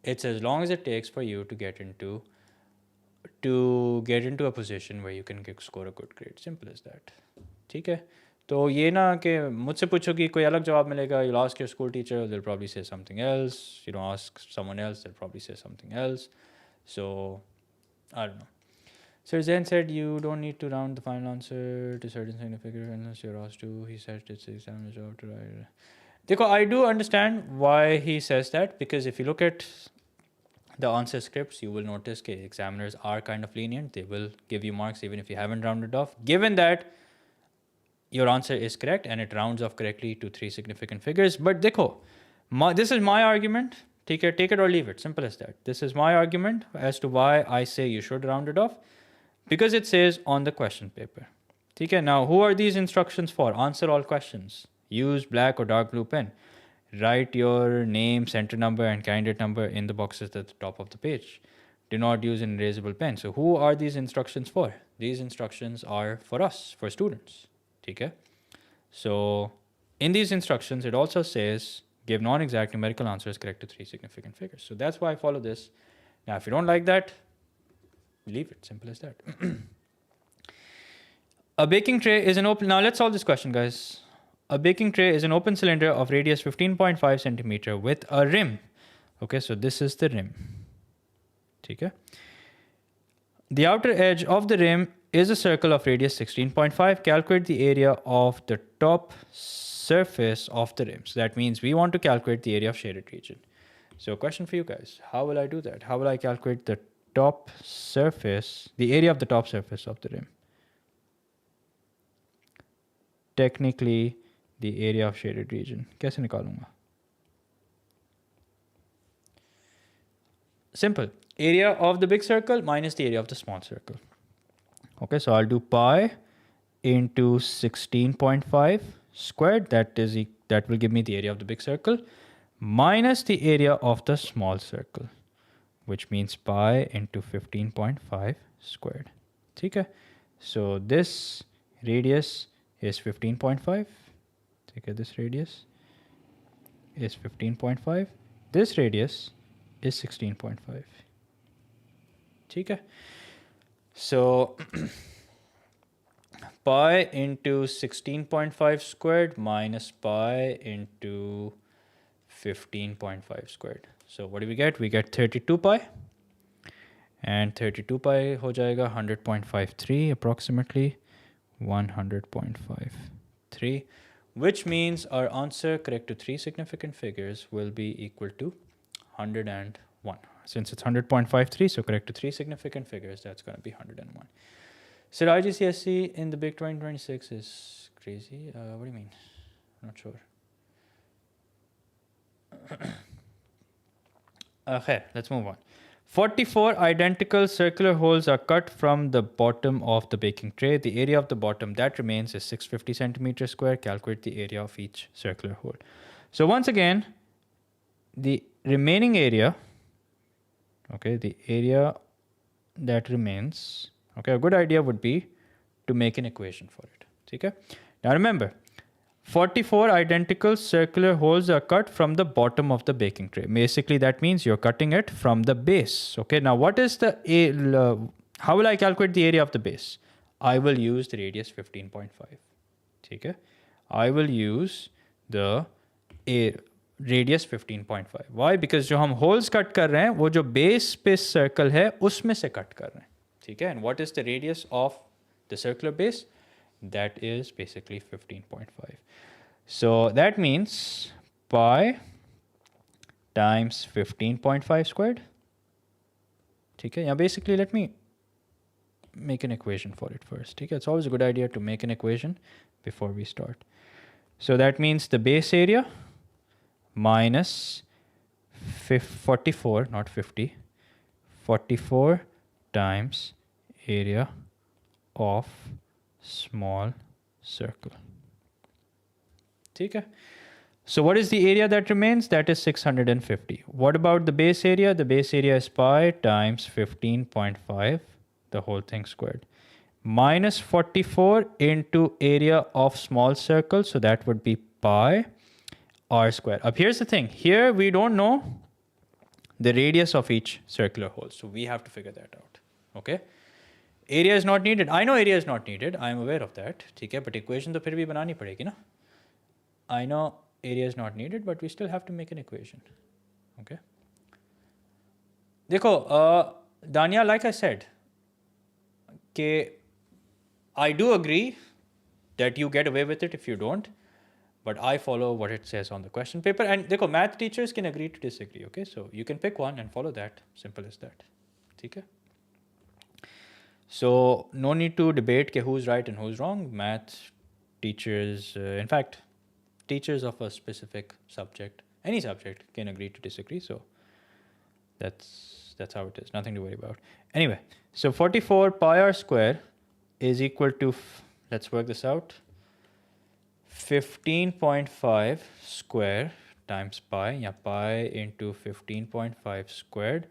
It's as long as it takes for you to get into a position where you can score a good grade. Simple as that. ठीक है, तो ये ना कि मुझसे पूछो कि कोई अलग जवाब मिलेगा. You'll ask your school teacher, they'll probably say something else. You don't ask someone else, they'll probably say something else. So I don't know. Sir Zain said you don't need to round the final answer to certain significant unless you're asked to. He said it's examiner's job to write. Dekho, I do understand why he says that, because if you look at the answer scripts, you will notice that examiners are kind of lenient. They will give you marks even if you haven't rounded off, given that your answer is correct and it rounds off correctly to 3 significant figures. But dekho, this is my argument. Take it or leave it. Simple as that. This is my argument as to why I say you should round it off. Because it says on the question paper. Okay, now who are these instructions for? Answer all questions. Use black or dark blue pen. Write your name, center number, and candidate number in the boxes at the top of the page. Do not use an erasable pen. So who are these instructions for? These instructions are for us, for students. Okay? So in these instructions, it also says give non-exact numerical answers correct to 3 significant figures. So that's why I follow this. Now, if you don't like that, leave it. Simple as that. A baking tray is an open... Now, let's solve this question, guys. A baking tray is an open cylinder of radius 15.5 centimeter with a rim. Okay, so this is the rim. Okay. The outer edge of the rim is a circle of radius 16.5. Calculate the area of the top surface of the rim. So that means we want to calculate the area of shaded region. So question for you guys. How will I do that? How will I calculate the top surface, the area of the top surface of the rim? Technically, the area of shaded region. कैसे निकालूंगा? Simple. Area of the big circle minus the area of the small circle. Okay, so I'll do pi into 16.5 squared. That will give me the area of the big circle minus the area of the small circle, which means pi into 15.5 squared. Okay, so this radius is 15.5. Okay, this radius is 15.5. This radius is 16.5. Okay, so pi into 16.5 squared minus pi into 15.5 squared. So what do we get? We get 32 pi. And 32 pi ho jayega 100.53 approximately 100.53, which means our answer correct to 3 significant figures will be equal to 101. Since it's 100.53, so correct to 3 significant figures, that's going to be 101. So IGCSE in the big 2026 is crazy. What do you mean? I'm not sure. Okay, let's move on. 44 identical circular holes are cut from the bottom of the baking tray. The area of the bottom that remains is 650 centimeters square. Calculate the area of each circular hole. So once again, the remaining area, okay, the area that remains, okay, a good idea would be to make an equation for it. Okay? Now remember, 44 identical circular holes are cut from the bottom of the baking tray. Basically, that means you're cutting it from the base. Okay, now what is the how will I calculate the area of the base? I will use the radius 15.5. Okay, I will use the radius 15.5. Why? Because जो हम holes cut कर रहे हैं वो जो base पे circle है उसमें से cut कर रहे हैं. ठीक है? And what is the radius of the circular base? That is basically 15.5. So that means pi times 15.5 squared. Okay, now basically let me make an equation for it first. Okay, it's always a good idea to make an equation before we start. So that means the base area minus 44, not 50, 44 times area of small circle. Okay. So what is the area that remains? That is 650. What about the base area? The base area is pi times 15.5, the whole thing squared, minus 44 into area of small circle. So that would be pi r square. Up here's the thing. Here we don't know the radius of each circular hole. So we have to figure that out. Okay. Area is not needed. I know area is not needed. I am aware of that. Okay, but equation to phir bhi banani padegi na. I know area is not needed, but we still have to make an equation. Okay. Dekho, Dania, like I said, I do agree that you get away with it if you don't, but I follow what it says on the question paper. And dekho, math teachers can agree to disagree. Okay, so you can pick one and follow that. Simple as that. Okay. So no need to debate who's right and who's wrong. Math teachers, in fact, teachers of a specific subject, any subject, can agree to disagree. So that's how it is. Nothing to worry about. Anyway, so 44 pi r square is equal to, let's work this out, 15.5 square times pi, yeah, pi into 15.5 squared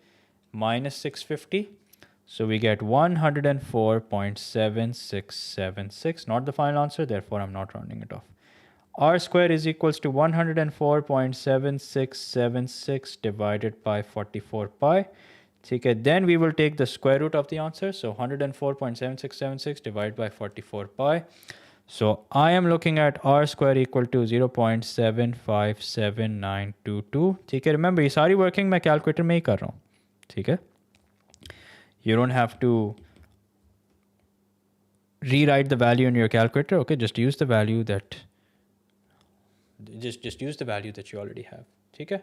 minus 650. So we get 104.7676, not the final answer, therefore I'm not rounding it off. R square is equals to 104.7676 divided by 44 pi. Okay, then we will take the square root of the answer. So 104.7676 divided by 44 pi. So I am looking at R square equal to 0.757922. Okay, remember, ये सारी working मैं calculator में ही कर रहा हूँ. Okay. You don't have to rewrite the value in your calculator. Okay, just use the value that just use the value that you already have. Okay.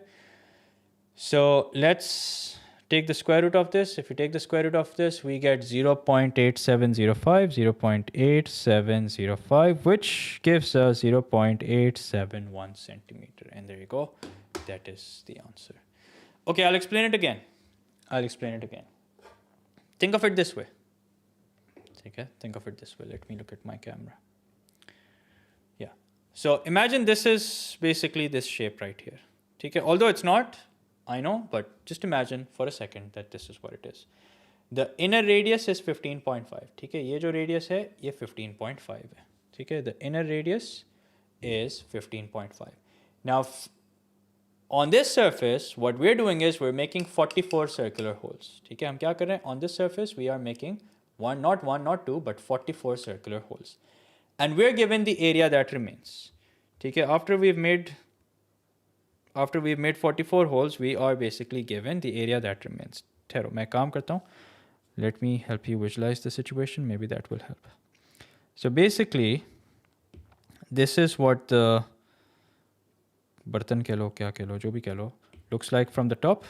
So let's take the square root of this. If you take the square root of this, we get 0.8705, 0.8705, which gives us 0.871 centimeter. And there you go. That is the answer. Okay, I'll explain it again. Think of it this way. Okay, think of it this way. Let me look at my camera. Yeah. So imagine this is basically this shape right here. Okay, although it's not, I know, but just imagine for a second that this is what it is. The inner radius is 15.5. ठीक है, ये जो radius है, ये 15.5 है. ठीक है, the inner radius is 15.5. Now, on this surface, what we're doing is we're making 44 circular holes. ठीक है, हम क्या कर रहे हैं? On this surface, we are making not one, not two, but 44 circular holes. And we're given the area that remains. ठीक है, after we've made 44 holes, we are basically given the area that remains. ठहरो, मैं काम करता हूँ. Let me help you visualize the situation. Maybe that will help. So basically, this is what the बर्तन कह लो, क्या कह लो, जो भी कह लो, looks like from the top.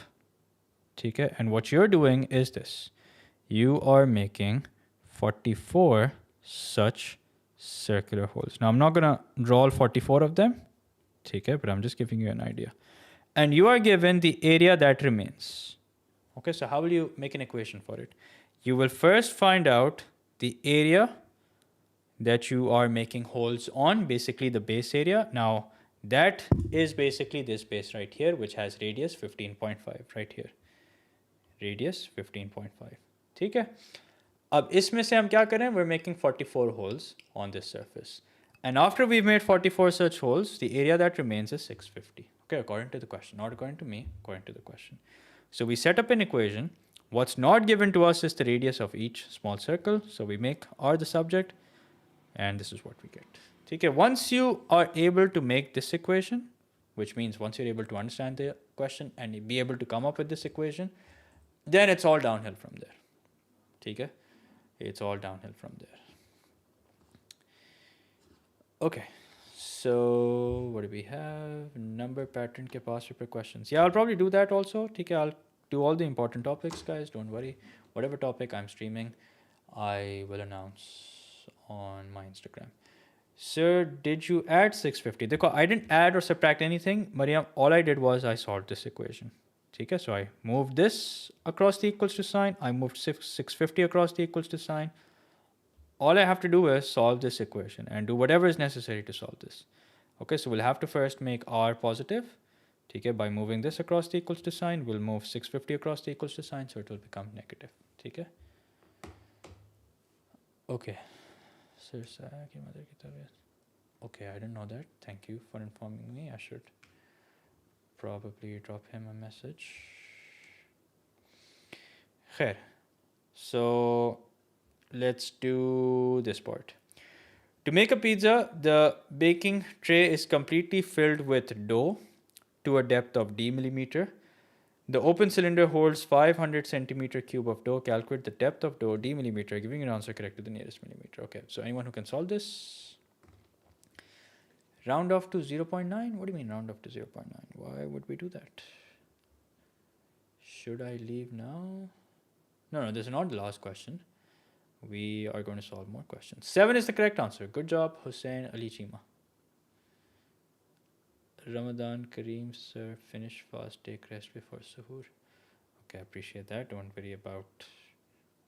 ठीक है, and what you're doing is this. You are making 44 such circular holes. Now, I'm not going to draw all 44 of them. Okay, but I'm just giving you an idea. And you are given the area that remains. Okay, so how will you make an equation for it? You will first find out the area that you are making holes on, basically the base area. Now, that is basically this base right here, which has radius 15.5 right here. Radius 15.5. ठीक है? अब इसमें से हम क्या करें? We're making 44 holes on this surface. And after we've made 44 such holes, the area that remains is 650. Okay, according to the question, not according to me, according to the question. So we set up an equation. What's not given to us is the radius of each small circle. So we make R the subject, and this is what we get. Okay, once you are able to make this equation, which means once you're able to understand the question and be able to come up with this equation, then it's all downhill from there. Okay, it's all downhill from there. Okay, so what do we have? Number pattern ke past paper questions. Yeah, I'll probably do that also. Okay, I'll do all the important topics, guys. Don't worry. Whatever topic I'm streaming, I will announce on my Instagram. Sir, did you add 650? Dekho, I didn't add or subtract anything. Mariam, all I did was I solved this equation. Okay, so I moved this across the equals to sign. I moved 650 across the equals to sign. All I have to do is solve this equation and do whatever is necessary to solve this. Okay, so we'll have to first make R positive. Okay, by moving this across the equals to sign, we'll move 650 across the equals to sign, so it will become negative. Okay. Okay. Okay, I didn't know that. Thank you for informing me. I should probably drop him a message. Khair. So let's do this part. To make a pizza, the baking tray is completely filled with dough to a depth of d millimeter. The open cylinder holds 500 centimeter cube of dough. Calculate the depth of dough d millimeter, giving an answer correct to the nearest millimeter. Okay, so anyone who can solve this? Round off to 0.9? What do you mean round off to 0.9? Why would we do that? Should I leave now? No, this is not the last question. We are going to solve more questions. 7 is the correct answer. Good job, Hussein Ali Chima. Ramadan Kareem, sir, finish fast, take rest before suhoor. Okay, I appreciate that. Don't worry about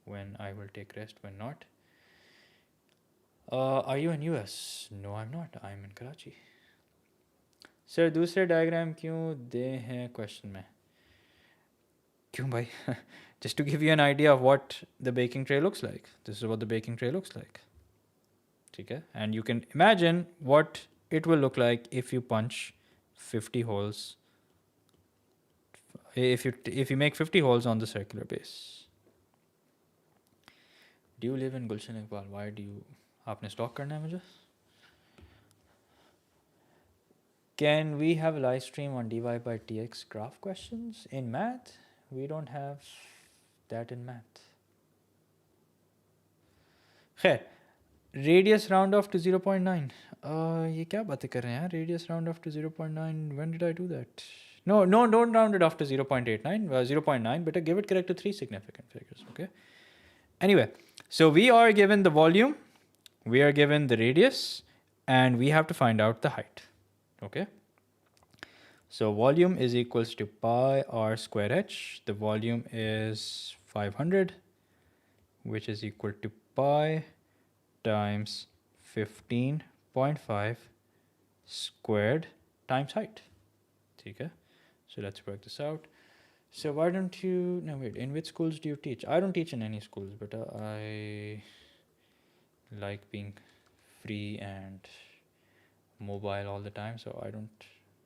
when I will take rest, when not. Are you in US? No, I'm not. I'm in Karachi. Sir, दूसरे diagram क्यों दे हैं question में? क्यों भाई? Just to give you an idea of what the baking tray looks like. This is what the baking tray looks like. Okay? And you can imagine what it will look like if you punch 50 holes. If you make 50 holes on the circular base. Do you live in Gulshan Iqbal? Why do you... आपने stock करना है मुझे? Can we have a live stream on dy by dx graph questions in math? We don't have that in math. खैर, radius round off to 0.9. ये क्या बातें कर रहे हैं यार? Radius round off to 0.9. When did I do that? No, don't round it off to 0.89, 0.9, better give it correct to 3 significant figures, okay? Anyway, so we are given the volume, we are given the radius, and we have to find out the height, okay? So volume is equals to pi r square h. The volume is 500, which is equal to pi times 15.5 squared times height. Okay, so let's work this out. So why don't you, no wait, in which schools do you teach? I don't teach in any schools, but I like being free and mobile all the time, so I don't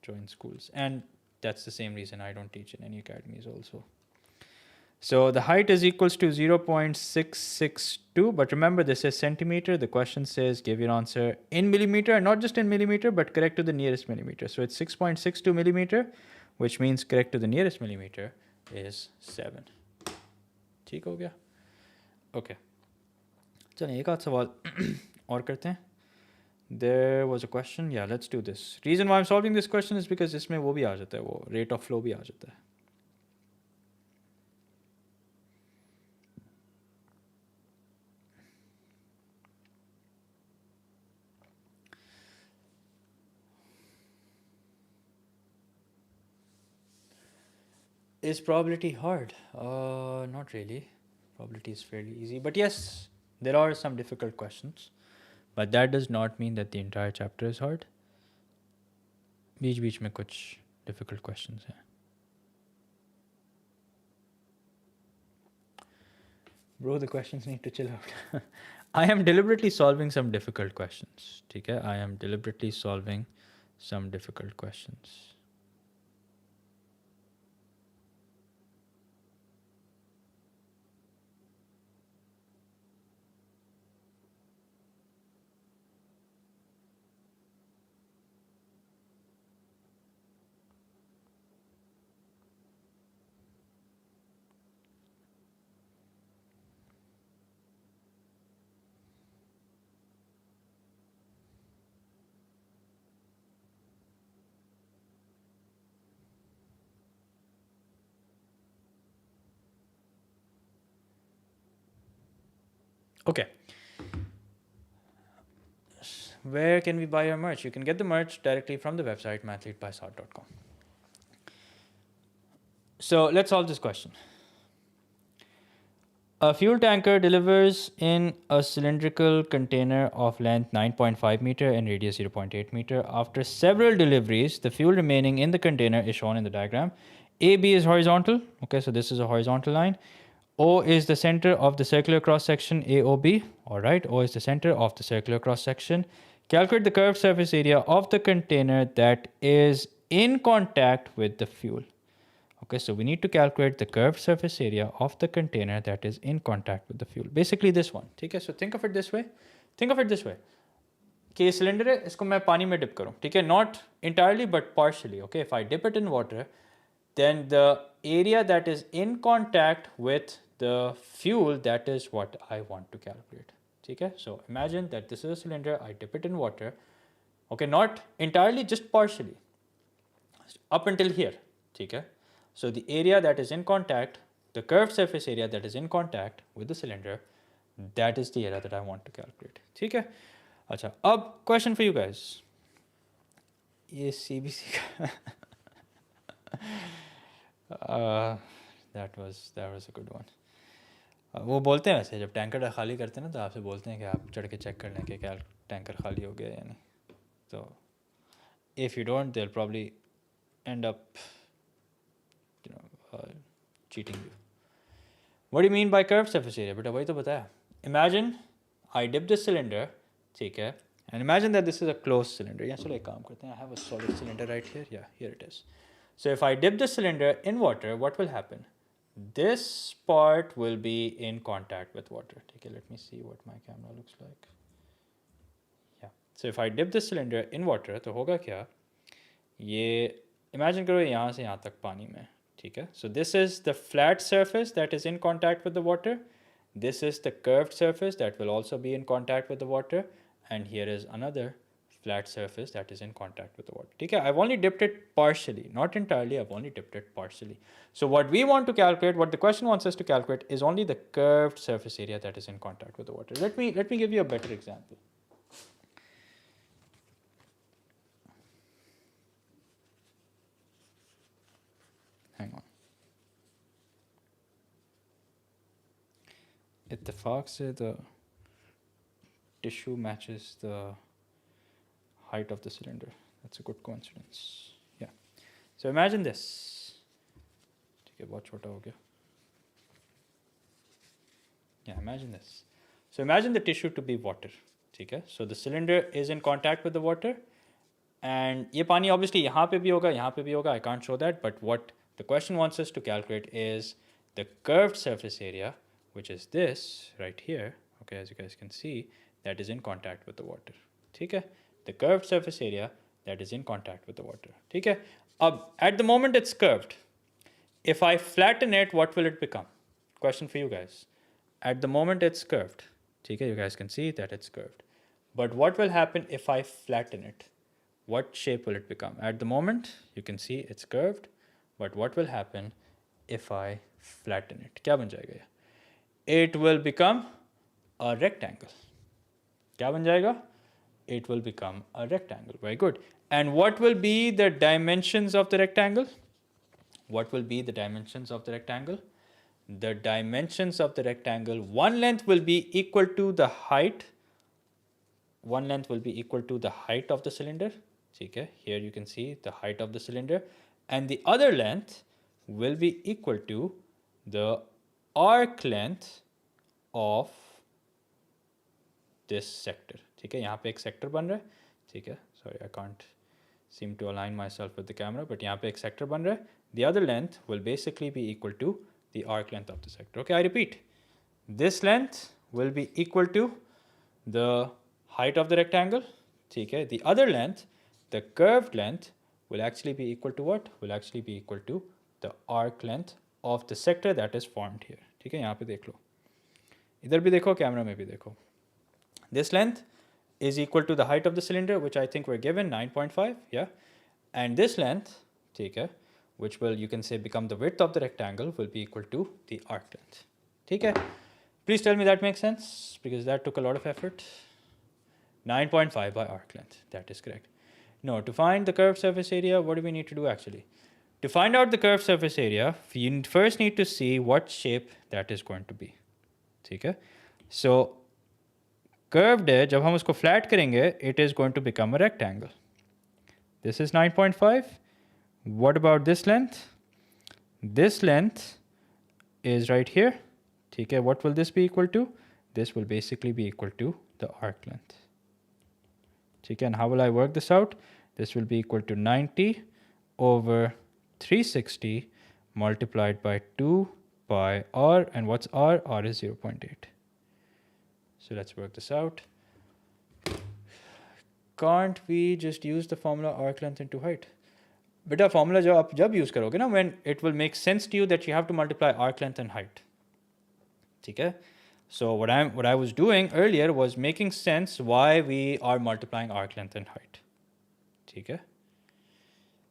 join schools. And that's the same reason I don't teach in any academies also. So the height is equals to 0.662, but remember this is centimeter. The question says give your answer in millimeter, and not just in millimeter, but correct to the nearest millimeter. So it's 6.62 millimeter, which means correct to the nearest millimeter is 7. ठीक हो गया? Okay. चलिए एक आध सवाल और करते हैं. There was a question. Yeah, let's do this. Reason why I'm solving this question is because इसमें वो भी आ जाता है, वो rate of flow भी आ जाता है. Is probability hard? Not really. Probability is fairly easy. But yes, there are some difficult questions. But that does not mean that the entire chapter is hard. बीच में कुछ difficult questions हैं. Bro, the questions need to chill out. I am deliberately solving some difficult questions. ठीक है? I am deliberately solving some difficult questions. Okay. Where can we buy your merch? You can get the merch directly from the website mathleadbysart.com. So let's solve this question. A fuel tanker delivers in a cylindrical container of length 9.5 meter and radius 0.8 meter. After several deliveries, the fuel remaining in the container is shown in the diagram. AB is horizontal. Okay, so this is a horizontal line. O is the center of the circular cross section AOB. All right, O is the center of the circular cross section. Calculate the curved surface area of the container that is in contact with the fuel. Okay, so we need to calculate the curved surface area of the container that is in contact with the fuel. Basically this one. Okay, so think of it this way. Think of it this way. कि ये cylinder है, इसको मैं पानी में dip करूँ. ठीक है, not entirely but partially. Okay, if I dip it in water, then the area that is in contact with the fuel, that is what I want to calculate. Okay, so imagine that this is a cylinder, I dip it in water. Okay, not entirely, just partially. Up until here. Okay, so the area that is in contact, the curved surface area that is in contact with the cylinder, that is the area that I want to calculate. Okay, अच्छा, अब question for you guys. ये CBC का that was a good one. वो बोलते हैं वैसे जब tanker खाली करते हैं ना तो आपसे बोलते हैं कि आप चढ़ के चेक कर लें कि क्या टैंकर खाली हो गया या नहीं. तो if you don't, they'll probably end up cheating you. What do you mean by curved surface area? बेटा वही तो बताया. Imagine I dip this cylinder, ठीक है, and imagine that this is a closed cylinder. Yeah, चलो एक काम करते हैं. I have a solid cylinder right here. Yeah, here it is. So if I dip the cylinder in water, what will happen? This part will be in contact with water. Okay, let me see what my camera looks like. Yeah. So if I dip the cylinder in water, तो होगा क्या? ये imagine करो यहाँ से यहाँ तक पानी में. ठीक है? So this is the flat surface that is in contact with the water. This is the curved surface that will also be in contact with the water. And here is another flat surface that is in contact with the water. Okay, I've only dipped it partially, not entirely, I've only dipped it partially. So what we want to calculate, what the question wants us to calculate is only the curved surface area that is in contact with the water. Let me give you a better example. Hang on. इत्तेफाक से the tissue matches the height of the cylinder. That's a good coincidence. Yeah. So imagine this. Okay, बहुत छोटा हो गया. Yeah, imagine this. So imagine the tissue to be water. Okay? So the cylinder is in contact with the water, and ये पानी obviously यहाँ पे भी होगा, I can't show that, but what the question wants us to calculate is the curved surface area, which is this right here, okay, as you guys can see, that is in contact with the water. Okay? The curved surface area that is in contact with the water. Okay? At the moment it's curved. If I flatten it, what will it become? Question for you guys. At the moment it's curved. Okay? You guys can see that it's curved. But what will happen if I flatten it? What shape will it become? At the moment, you can see it's curved, but what will happen if I flatten it? क्या बन जाएगा ये? It will become a rectangle. क्या बन जाएगा? It will become a rectangle. Very good. And what will be the dimensions of the rectangle? What will be the dimensions of the rectangle? The dimensions of the rectangle, one length will be equal to the height. One length will be equal to the height of the cylinder. Okay, here you can see the height of the cylinder, and the other length will be equal to the arc length of this sector. Okay, यहाँ पे एक sector बन रहा है. ठीक है, sorry, I can't seem to align myself with the camera, but यहाँ पे एक sector बन रहा है. The other length will basically be equal to the arc length of the sector. Okay, I repeat, this length will be equal to the height of the rectangle. Okay, the other length, the curved length, will actually be equal to what? Will actually be equal to the arc length of the sector that is formed here. ठीक है, यहाँ पे देख लो, इधर भी देखो, camera में भी देखो. This length is equal to the height of the cylinder, which I think we're given 9.5, yeah, and this length, ठीक है, which will, you can say, become the width of the rectangle, will be equal to the arc length. ठीक है, please tell me that makes sense, because that took a lot of effort. 9.5 by arc length, that is correct. No, to find the curved surface area, what do we need to do actually? To find out the curved surface area, you first need to see what shape that is going to be. Okay? So, curved है, जब हम उसको flat करेंगे, it is going to become a rectangle. This is 9.5. What about this length? This length is right here. Okay, what will this be equal to? This will basically be equal to the arc length. Okay, and how will I work this out? This will be equal to 90 over 360 multiplied by 2 pi r, and what's r? R is 0.8. So let's work this out. Can't we just use the formula arc length into height? Beta formula जब आप जब use करोगे ना, when it will make sense to you that you have to multiply arc length and height. ठीक है? So what I was doing earlier was making sense why we are multiplying arc length and height. ठीक है?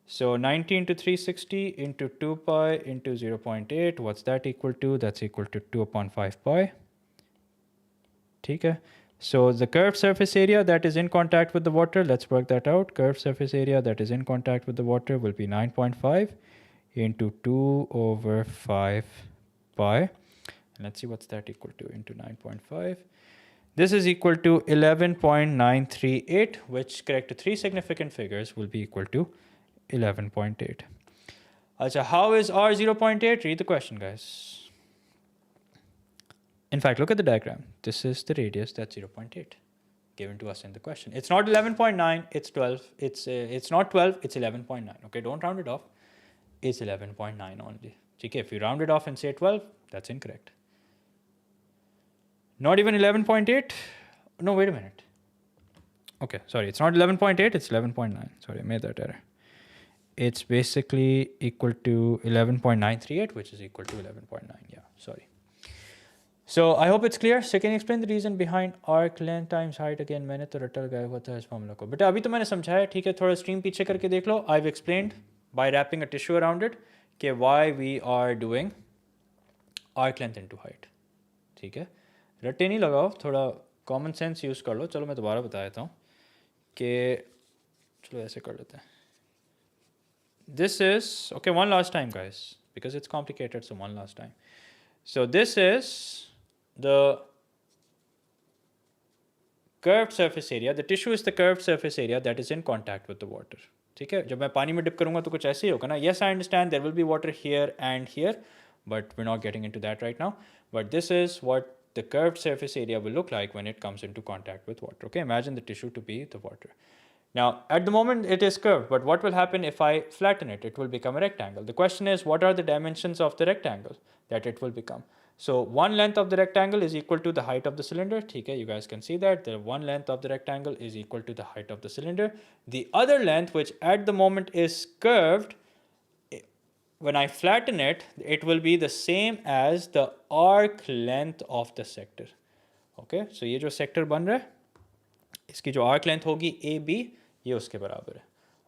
So 90 into 360 into 2 pi into 0.8, what's that equal to? That's equal to 2 upon 5 pi. ठीक है? So the curved surface area that is in contact with the water, let's work that out. Curved surface area that is in contact with the water will be 9.5 into 2 over 5 pi. And let's see what's that equal to into 9.5. This is equal to 11.938, which, correct to three significant figures, will be equal to 11.8. Acha, how is R 0.8? Read the question, guys. In fact, look at the diagram. This is the radius, that's 0.8 given to us in the question. It's not 11.9, it's 12. It's not 12, it's 11.9. Okay, don't round it off. It's 11.9 only. Okay, if you round it off and say 12, that's incorrect. Not even 11.8? No, wait a minute. Okay, sorry, it's not 11.8, it's 11.9. Sorry, I made that error. It's basically equal to 11.938, which is equal to 11.9. Yeah, sorry. So I hope it's clear. So can you explain the reason behind arc length times height again? मैंने तो रट्टा लगाया हुआ था इस formula को, बेटा अभी तो मैंने समझाया, ठीक है, थोड़ा स्ट्रीम पीछे करके देख लो. I've explained by wrapping a tissue around it कि why we are doing arc length into height. ठीक है, रट्टे नहीं लगाओ, थोड़ा कॉमन सेंस यूज़ कर लो. चलो मैं दोबारा बता देता हूँ कि चलो ऐसे कर लेते हैं. This is okay, one last time guys, because it's complicated, so one last time. So this is the curved surface area. The tissue is the curved surface area that is in contact with the water. ठीक है, जब मैं पानी में dip करूँगा तो कुछ ऐसे ही होगा ना. Yes, I understand there will be water here and here, but we're not getting into that right now. But this is what the curved surface area will look like when it comes into contact with water. Okay, imagine the tissue to be the water. Now, at the moment it is curved, but what will happen if I flatten it? It will become a rectangle. The question is, what are the dimensions of the rectangle that it will become? So one length of the rectangle is equal to the height of the cylinder. Okay, you guys can see that the one length of the rectangle is equal to the height of the cylinder. The other length, which at the moment is curved, when I flatten it, it will be the same as the arc length of the sector. Okay, so ये जो sector बन रहा है, इसकी जो arc length होगी AB, ये उसके बराबर है.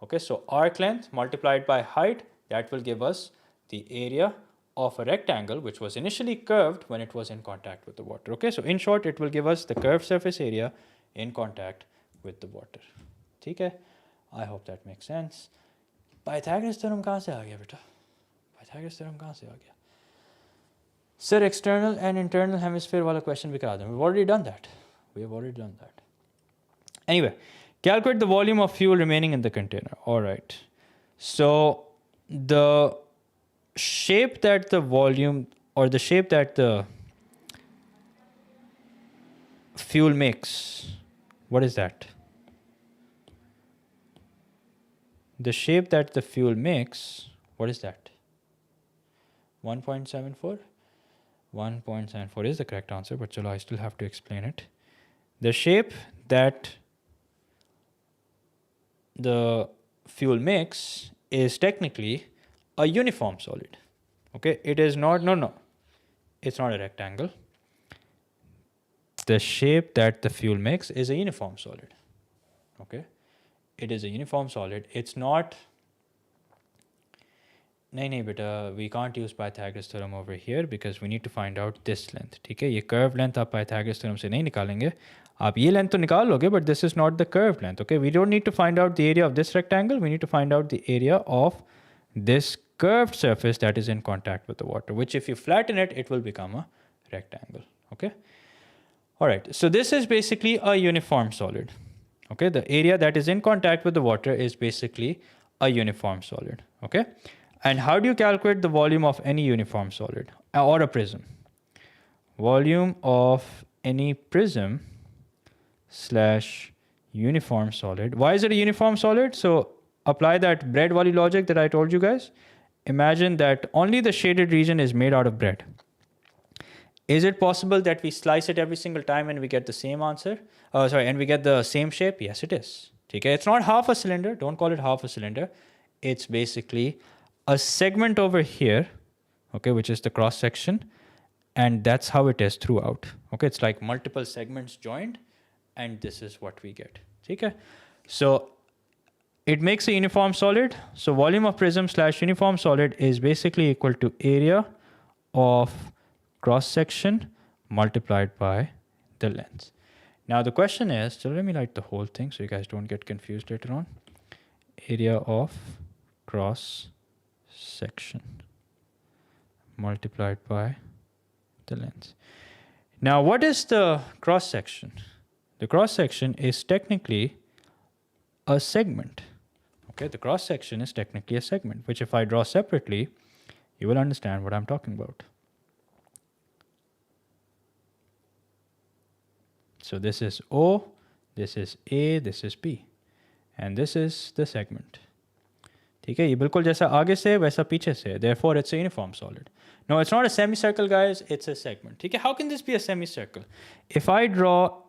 Okay, so arc length multiplied by height, that will give us the area of a rectangle which was initially curved when it was in contact with the water. Okay, so in short, it will give us the curved surface area in contact with the water. ठीक है, I hope that makes sense. Pythagoras theorem कहाँ से आ गया बेटा? Pythagoras theorem कहाँ से आ गया? Sir, external and internal hemisphere वाला question भी करा दें. We've already done that. We have already done that. Anyway, calculate the volume of fuel remaining in the container. All right. So the shape that the volume, or the shape that the fuel makes, what is that? The shape that the fuel makes, what is that? 1.74? 1.74 is the correct answer, but chalo, I still have to explain it. The shape that the fuel makes is technically a uniform solid. Okay, it is not, no, it's not a rectangle. The shape that the fuel makes is a uniform solid. Okay, it is a uniform solid. It's not, nahi beta, we can't use Pythagoras theorem over here because we need to find out this length. ठीक है, ये curved length आप Pythagoras theorem से नहीं निकालेंगे. आप ये length तो निकाल लोगे, but this is not the curved length. Okay, we don't need to find out the area of this rectangle. We need to find out the area of this curved surface that is in contact with the water, which if you flatten it, it will become a rectangle. Okay. All right. So this is basically a uniform solid. Okay. The area that is in contact with the water is basically a uniform solid. Okay. And how do you calculate the volume of any uniform solid or a prism? Volume of any prism slash uniform solid. Why is it a uniform solid? So apply that bread wali logic that I told you guys. Imagine that only the shaded region is made out of bread. Is it possible that we slice it every single time and we get the same answer? And we get the same shape? Yes, it is. Okay, it's not half a cylinder. Don't call it half a cylinder. It's basically a segment over here, okay, which is the cross section, and that's how it is throughout. Okay, it's like multiple segments joined, and this is what we get. Okay, so it makes a uniform solid. So volume of prism slash uniform solid is basically equal to area of cross section multiplied by the length. Now the question is, so let me write the whole thing so you guys don't get confused later on. Area of cross section multiplied by the length. Now what is the cross section? The cross section is technically a segment. Okay, the cross section is technically a segment, which if I draw separately, you will understand what I'm talking about. So this is O, this is A, this is B, and this is the segment. ठीक है, ये बिल्कुल जैसा आगे से वैसा पीछे से. Therefore, it's a uniform solid. No, it's not a semicircle, guys. It's a segment. ठीक है, how can this be a semicircle? If I draw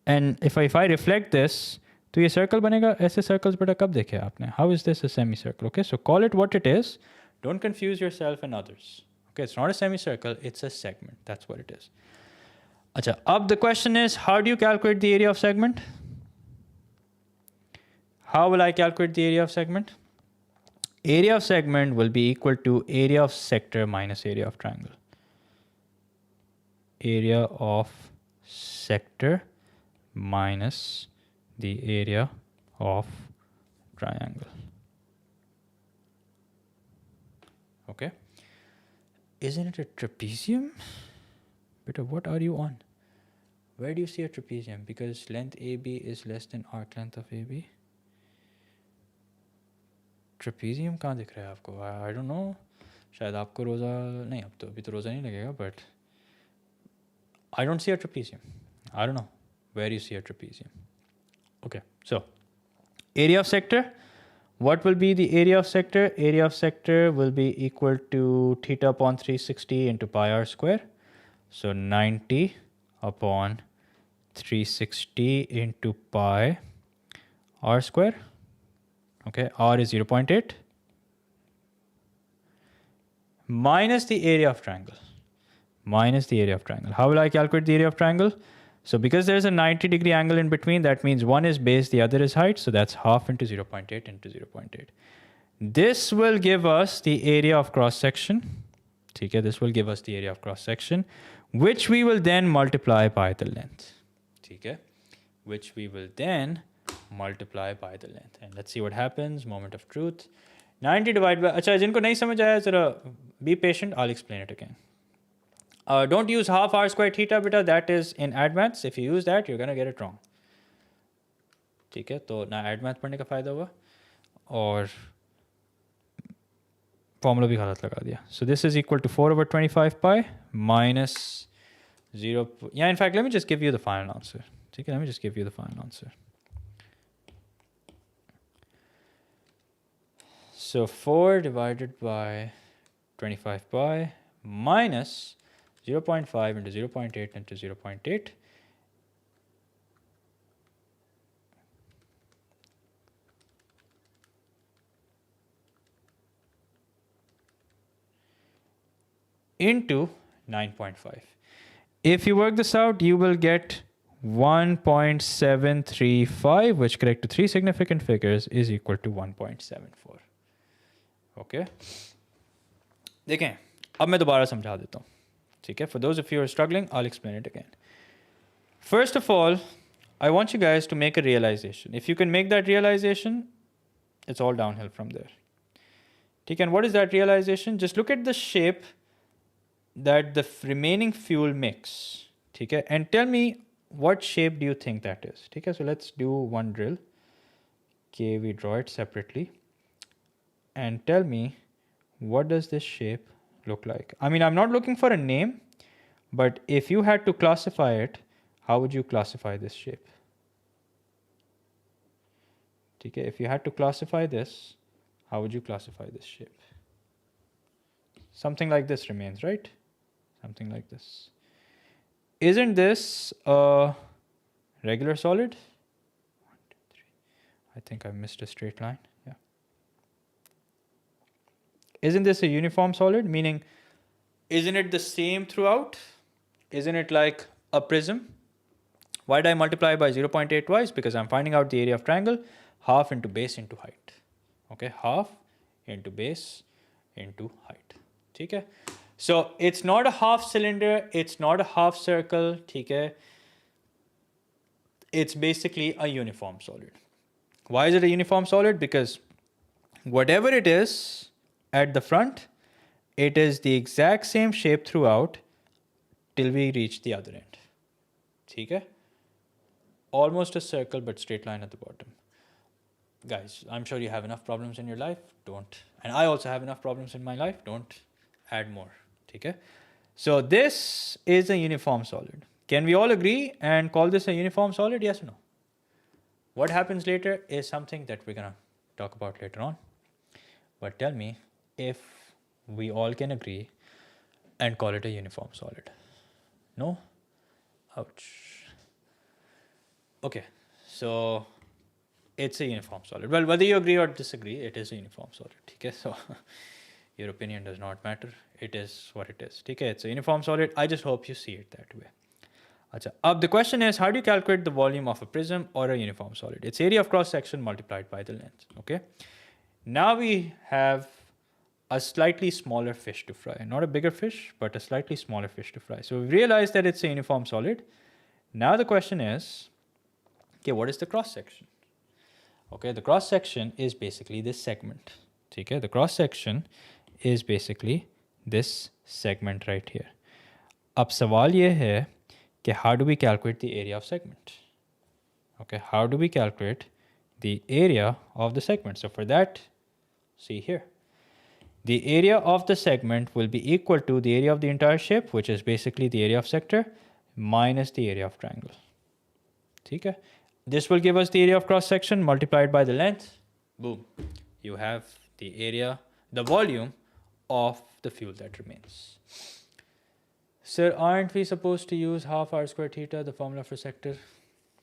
and if I reflect this, तो ये circle बनेगा. ऐसे circles बेटा कब देखे आपने? How is this a semicircle? Okay, so call it what it is. Don't confuse yourself and others. Okay, it's not a semicircle, it's a segment. That's what it is. Acha, up the question is, how do you calculate the area of segment? How will I calculate the area of segment? Area of segment will be equal to area of sector minus area of triangle. Area of sector minus the area of triangle. Okay. Isn't it a trapezium? Beta, what are you on? Where do you see a trapezium? Because length AB is less than arc length of AB. Trapezium कहाँ दिख रहा है आपको? I don't know. शायद आपको रोज़ा नहीं, अब तो अभी तो रोज़ा नहीं लगेगा, but I don't see a trapezium. I don't know where you see a trapezium. Okay, so area of sector. What will be the area of sector? Area of sector will be equal to theta upon 360 into pi r square. So 90 upon 360 into pi r square. Okay, r is 0.8 minus the area of triangle. Minus the area of triangle. How will I calculate the area of triangle? So because there's a 90-degree angle in between, that means one is base, the other is height. So that's half into 0.8 into 0.8. This will give us the area of cross section. Okay, this will give us the area of cross section, which we will then multiply by the length. Okay, which we will then multiply by the length. And let's see what happens. Moment of truth. 90 divided by... Acha, jinko nahi samajh aaya, zara be patient. I'll explain it again. Don't use half r square theta beta. That is in admaths. If you use that, you're going to get it wrong. ठीक है, तो ना admath पढ़ने का फ़ायदा हुआ और formula भी गलत लगा दिया. So this is equal to 4 over 25 pi minus 0. Yeah, in fact, let me just give you the final answer. ठीक है, let me just give you the final answer. So 4 divided by 25 pi minus 0.5 into 0.8 into 0.8. Into 9.5. If you work this out, you will get 1.735, which correct to three significant figures is equal to 1.74. Okay. देखें, अब मैं दोबारा समझा देता हूँ. ठीक है? For those of you who are struggling, I'll explain it again. First of all, I want you guys to make a realization. If you can make that realization, it's all downhill from there. ठीक है? And what is that realization? Just look at the shape that the remaining fuel makes. ठीक है? And tell me what shape do you think that is. ठीक है? So let's do one drill. Okay, we draw it separately. And tell me, what does this shape look like? I mean, I'm not looking for a name, but if you had to classify it, how would you classify this shape? Okay, if you had to classify this, how would you classify this shape? Something like this remains, right? Something like this. Isn't this a regular solid? 1, 2, 3. I think I missed a straight line. Yeah. Isn't this a uniform solid? Meaning, isn't it the same throughout? Isn't it like a prism? Why did I multiply by 0.8 twice? Because I'm finding out the area of triangle. Half into base into height. Okay, half into base into height. Okay. So it's not a half cylinder. It's not a half circle. Okay. It's basically a uniform solid. Why is it a uniform solid? Because whatever it is at the front, it is the exact same shape throughout till we reach the other end. Okay? Almost a circle, but straight line at the bottom. Guys, I'm sure you have enough problems in your life. Don't. And I also have enough problems in my life. Don't add more. Okay? So this is a uniform solid. Can we all agree and call this a uniform solid? Yes or no? What happens later is something that we're going to talk about later on. But tell me if we all can agree and call it a uniform solid. No? Ouch. Okay. So it's a uniform solid. Well, whether you agree or disagree, it is a uniform solid. Okay? So Your opinion does not matter. It is what it is. Okay, it's a uniform solid. I just hope you see it that way. Achha. The question is, how do you calculate the volume of a prism or a uniform solid? It's area of cross section multiplied by the length. Okay. Now we have a slightly smaller fish to fry. Not a bigger fish, but a slightly smaller fish to fry. So we realize that it's a uniform solid. Now the question is, okay, what is the cross section? Okay, the cross section is basically this segment. Okay, the cross section is basically this segment right here. अब सवाल ये है कि how do we calculate the area of segment? Okay, how do we calculate the area of the segment? So for that, see here. The area of the segment will be equal to the area of the entire shape, which is basically the area of sector, minus the area of triangle. Okay? This will give us the area of cross section multiplied by the length. Boom. You have the area, the volume of the fuel that remains. Sir, aren't we supposed to use half r squared theta, the formula for sector?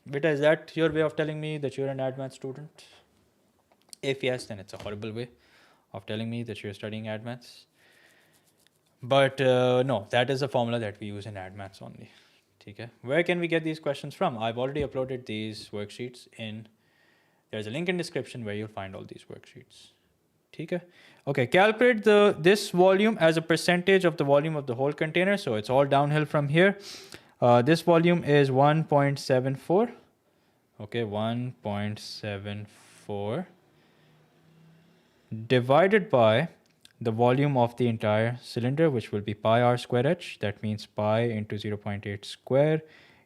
Beta, is that your way of telling me that you're an advanced student? If yes, then it's a horrible way of telling me that you're studying advanced. But no, that is a formula that we use in advanced only. Okay. Where can we get these questions from? I've already uploaded these worksheets in, there's a link in description where you'll find all these worksheets. Okay. Okay, calculate this volume as a percentage of the volume of the whole container. So it's all downhill from here. This volume is 1.74. Okay, 1.74 divided by the volume of the entire cylinder, which will be pi r square h. That means pi into 0.8 square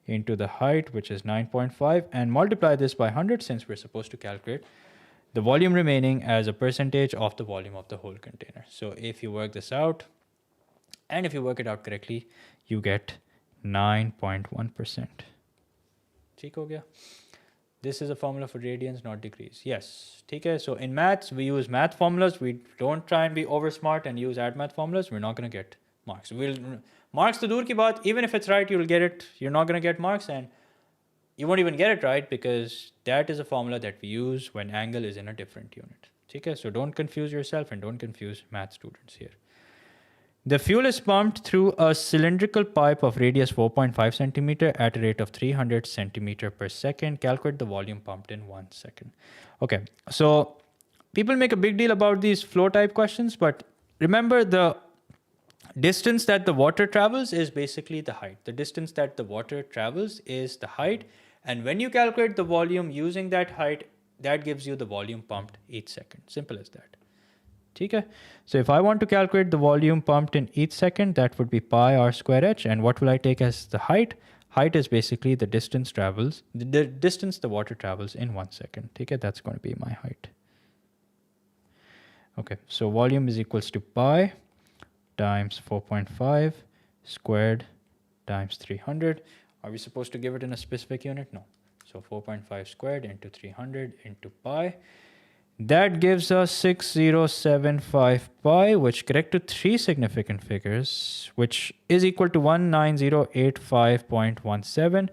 into the height, which is 9.5, and multiply this by 100 since we're supposed to calculate the volume remaining as a percentage of the volume of the whole container. So if you work this out, and if you work it out correctly, you get 9.1%. ठीक हो गया? This is a formula for radians, not degrees. Yes. Okay. So in maths, we use math formulas. We don't try and be over smart and use add math formulas. We're not going to get marks. Marks to dur ki baat, even if it's right, you'll get it. You're not going to get marks, and you won't even get it right because that is a formula that we use when angle is in a different unit. Okay. So don't confuse yourself and don't confuse math students here. The fuel is pumped through a cylindrical pipe of radius 4.5 centimeter at a rate of 300 centimeter per second. Calculate the volume pumped in 1 second. Okay, so people make a big deal about these flow type questions, but remember the distance that the water travels is basically the height. The distance that the water travels is the height. And when you calculate the volume using that height, that gives you the volume pumped each second. Simple as that. Okay. So if I want to calculate the volume pumped in each second, that would be pi r square h. And what will I take as the height? Height is basically the distance travels, the distance the water travels in 1 second. Okay, that's going to be my height. Okay, so volume is equals to pi times 4.5 squared times 300. Are we supposed to give it in a specific unit? No. So 4.5 squared into 300 into pi. That gives us 6075 pi, which correct to 3 significant figures, which is equal to 19085.17,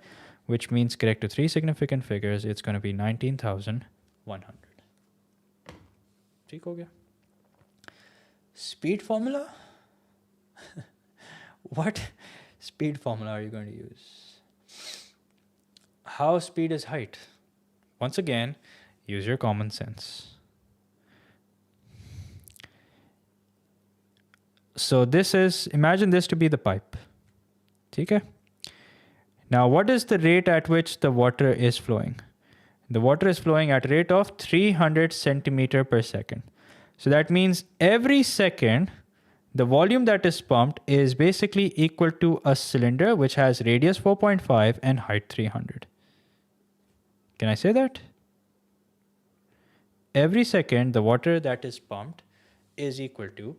which means correct to 3 significant figures, it's going to be 19,100. ठीक हो गया? Speed formula? What speed formula are you going to use? How speed is height? Once again, use your common sense. So this is, imagine this to be the pipe. Okay? Now, what is the rate at which the water is flowing? The water is flowing at a rate of 300 centimeter per second. So that means every second, the volume that is pumped is basically equal to a cylinder which has radius 4.5 and height 300. Can I say that? Every second, the water that is pumped is equal to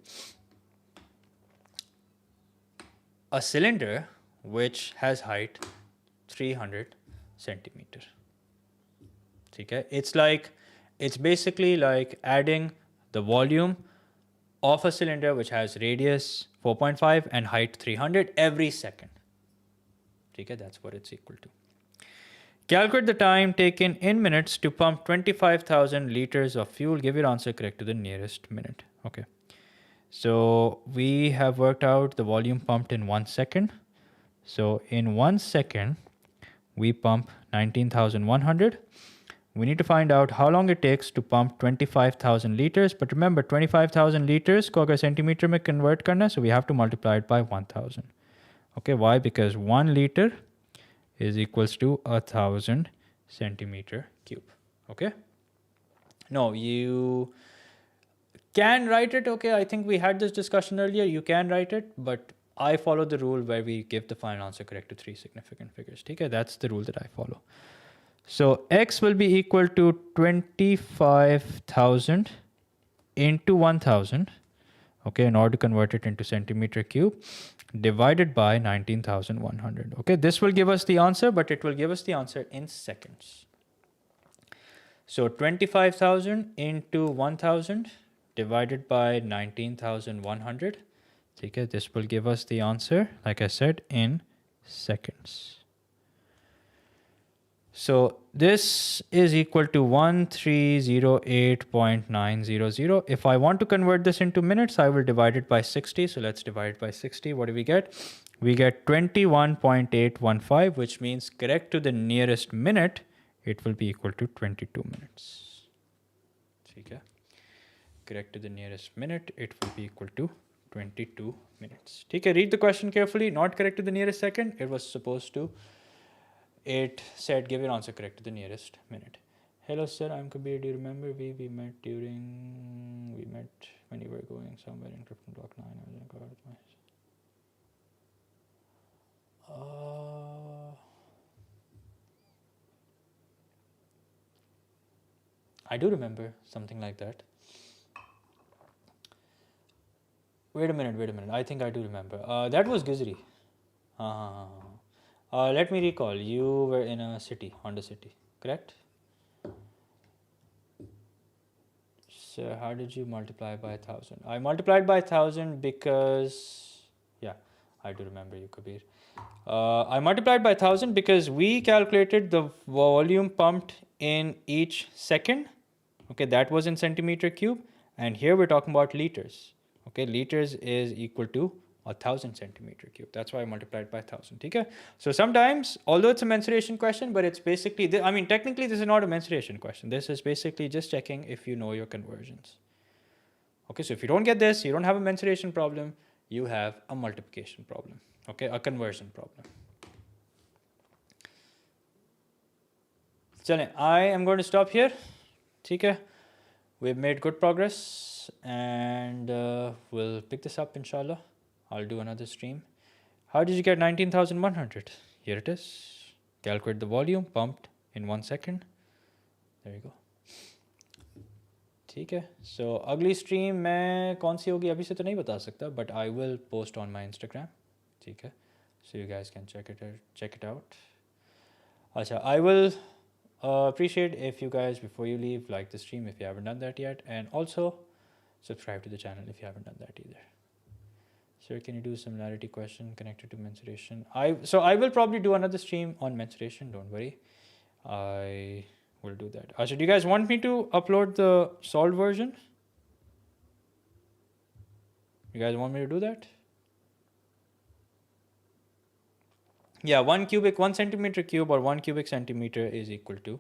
a cylinder which has height 300 centimeter. Okay? It's basically like adding the volume of a cylinder which has radius 4.5 and height 300 every second. Okay? That's what it's equal to. Calculate the time taken in minutes to pump 25,000 liters of fuel. Give your answer correct to the nearest minute. Okay. So we have worked out the volume pumped in 1 second. So in 1 second, we pump 19,100. We need to find out how long it takes to pump 25,000 liters. But remember, 25,000 liters को अगर centimeter में convert करना है, so we have to multiply it by 1,000. Okay, why? Because 1 liter is equals to 1,000 centimeter cube. Okay. No, you can write it. Okay, I think we had this discussion earlier. You can write it, but I follow the rule where we give the final answer correct to 3 significant figures. Okay, that's the rule that I follow. So x will be equal to 25,000 into 1,000. Okay, in order to convert it into centimeter cube, divided by 19,100. Okay, this will give us the answer, but it will give us the answer in seconds. So 25,000 into 1,000 divided by 19,100. Okay, this will give us the answer, like I said, in seconds. So this is equal to 1308.900. If I want to convert this into minutes, I will divide it by 60. So let's divide it by 60. What do we get? We get 21.815, which means correct to the nearest minute, it will be equal to 22 minutes. Okay. Correct to the nearest minute, it will be equal to 22 minutes. Okay, read the question carefully. Not correct to the nearest second. It was supposed to. It said give your answer correct to the nearest minute. Hello sir, I'm Kabir. Do you remember we met when you were going somewhere in Krypton Block 9. I was in a car with my I do remember something like that. Wait a minute. I think I do remember. That was Gizri. Let me recall. You were in a city, Honda City, correct? So how did you multiply by 1,000? I multiplied by 1,000 because, yeah, I do remember you, Kabir. I multiplied by 1,000 because we calculated the volume pumped in each second. Okay, that was in centimeter cube. And here we're talking about liters. Okay, liters is equal to 1,000 centimeter cube. That's why I multiplied by 1,000. Okay, so sometimes, although it's a mensuration question, but it's basically, technically this is not a mensuration question. This is basically just checking if you know your conversions. Okay, so if you don't get this, you don't have a mensuration problem, you have a multiplication problem. Okay, a conversion problem. Chale, I am going to stop here. Okay, we've made good progress and we'll pick this up inshallah. I'll do another stream. How did you get 19,100? Here it is. Calculate the volume pumped in 1 second. There you go. ठीक है. So अगली stream मैं कौन सी होगी अभी से तो नहीं बता सकता, but I will post on my Instagram. ठीक है. So you guys can check it out. अच्छा, I will appreciate if you guys before you leave like the stream if you haven't done that yet, and also subscribe to the channel if you haven't done that either. Sir, can you do a similarity question connected to mensuration? So I will probably do another stream on mensuration, don't worry. I will do that. So do you guys want me to upload the solved version? You guys want me to do that? Yeah, 1 centimeter cube or 1 cubic centimeter is equal to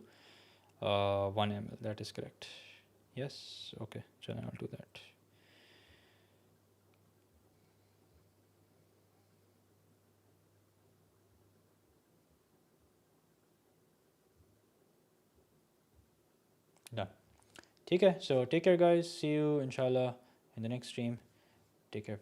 1 ml. That is correct. Yes, okay, so I'll do that. Done. Okay, so take care guys. See you inshallah in the next stream. Take care fellas.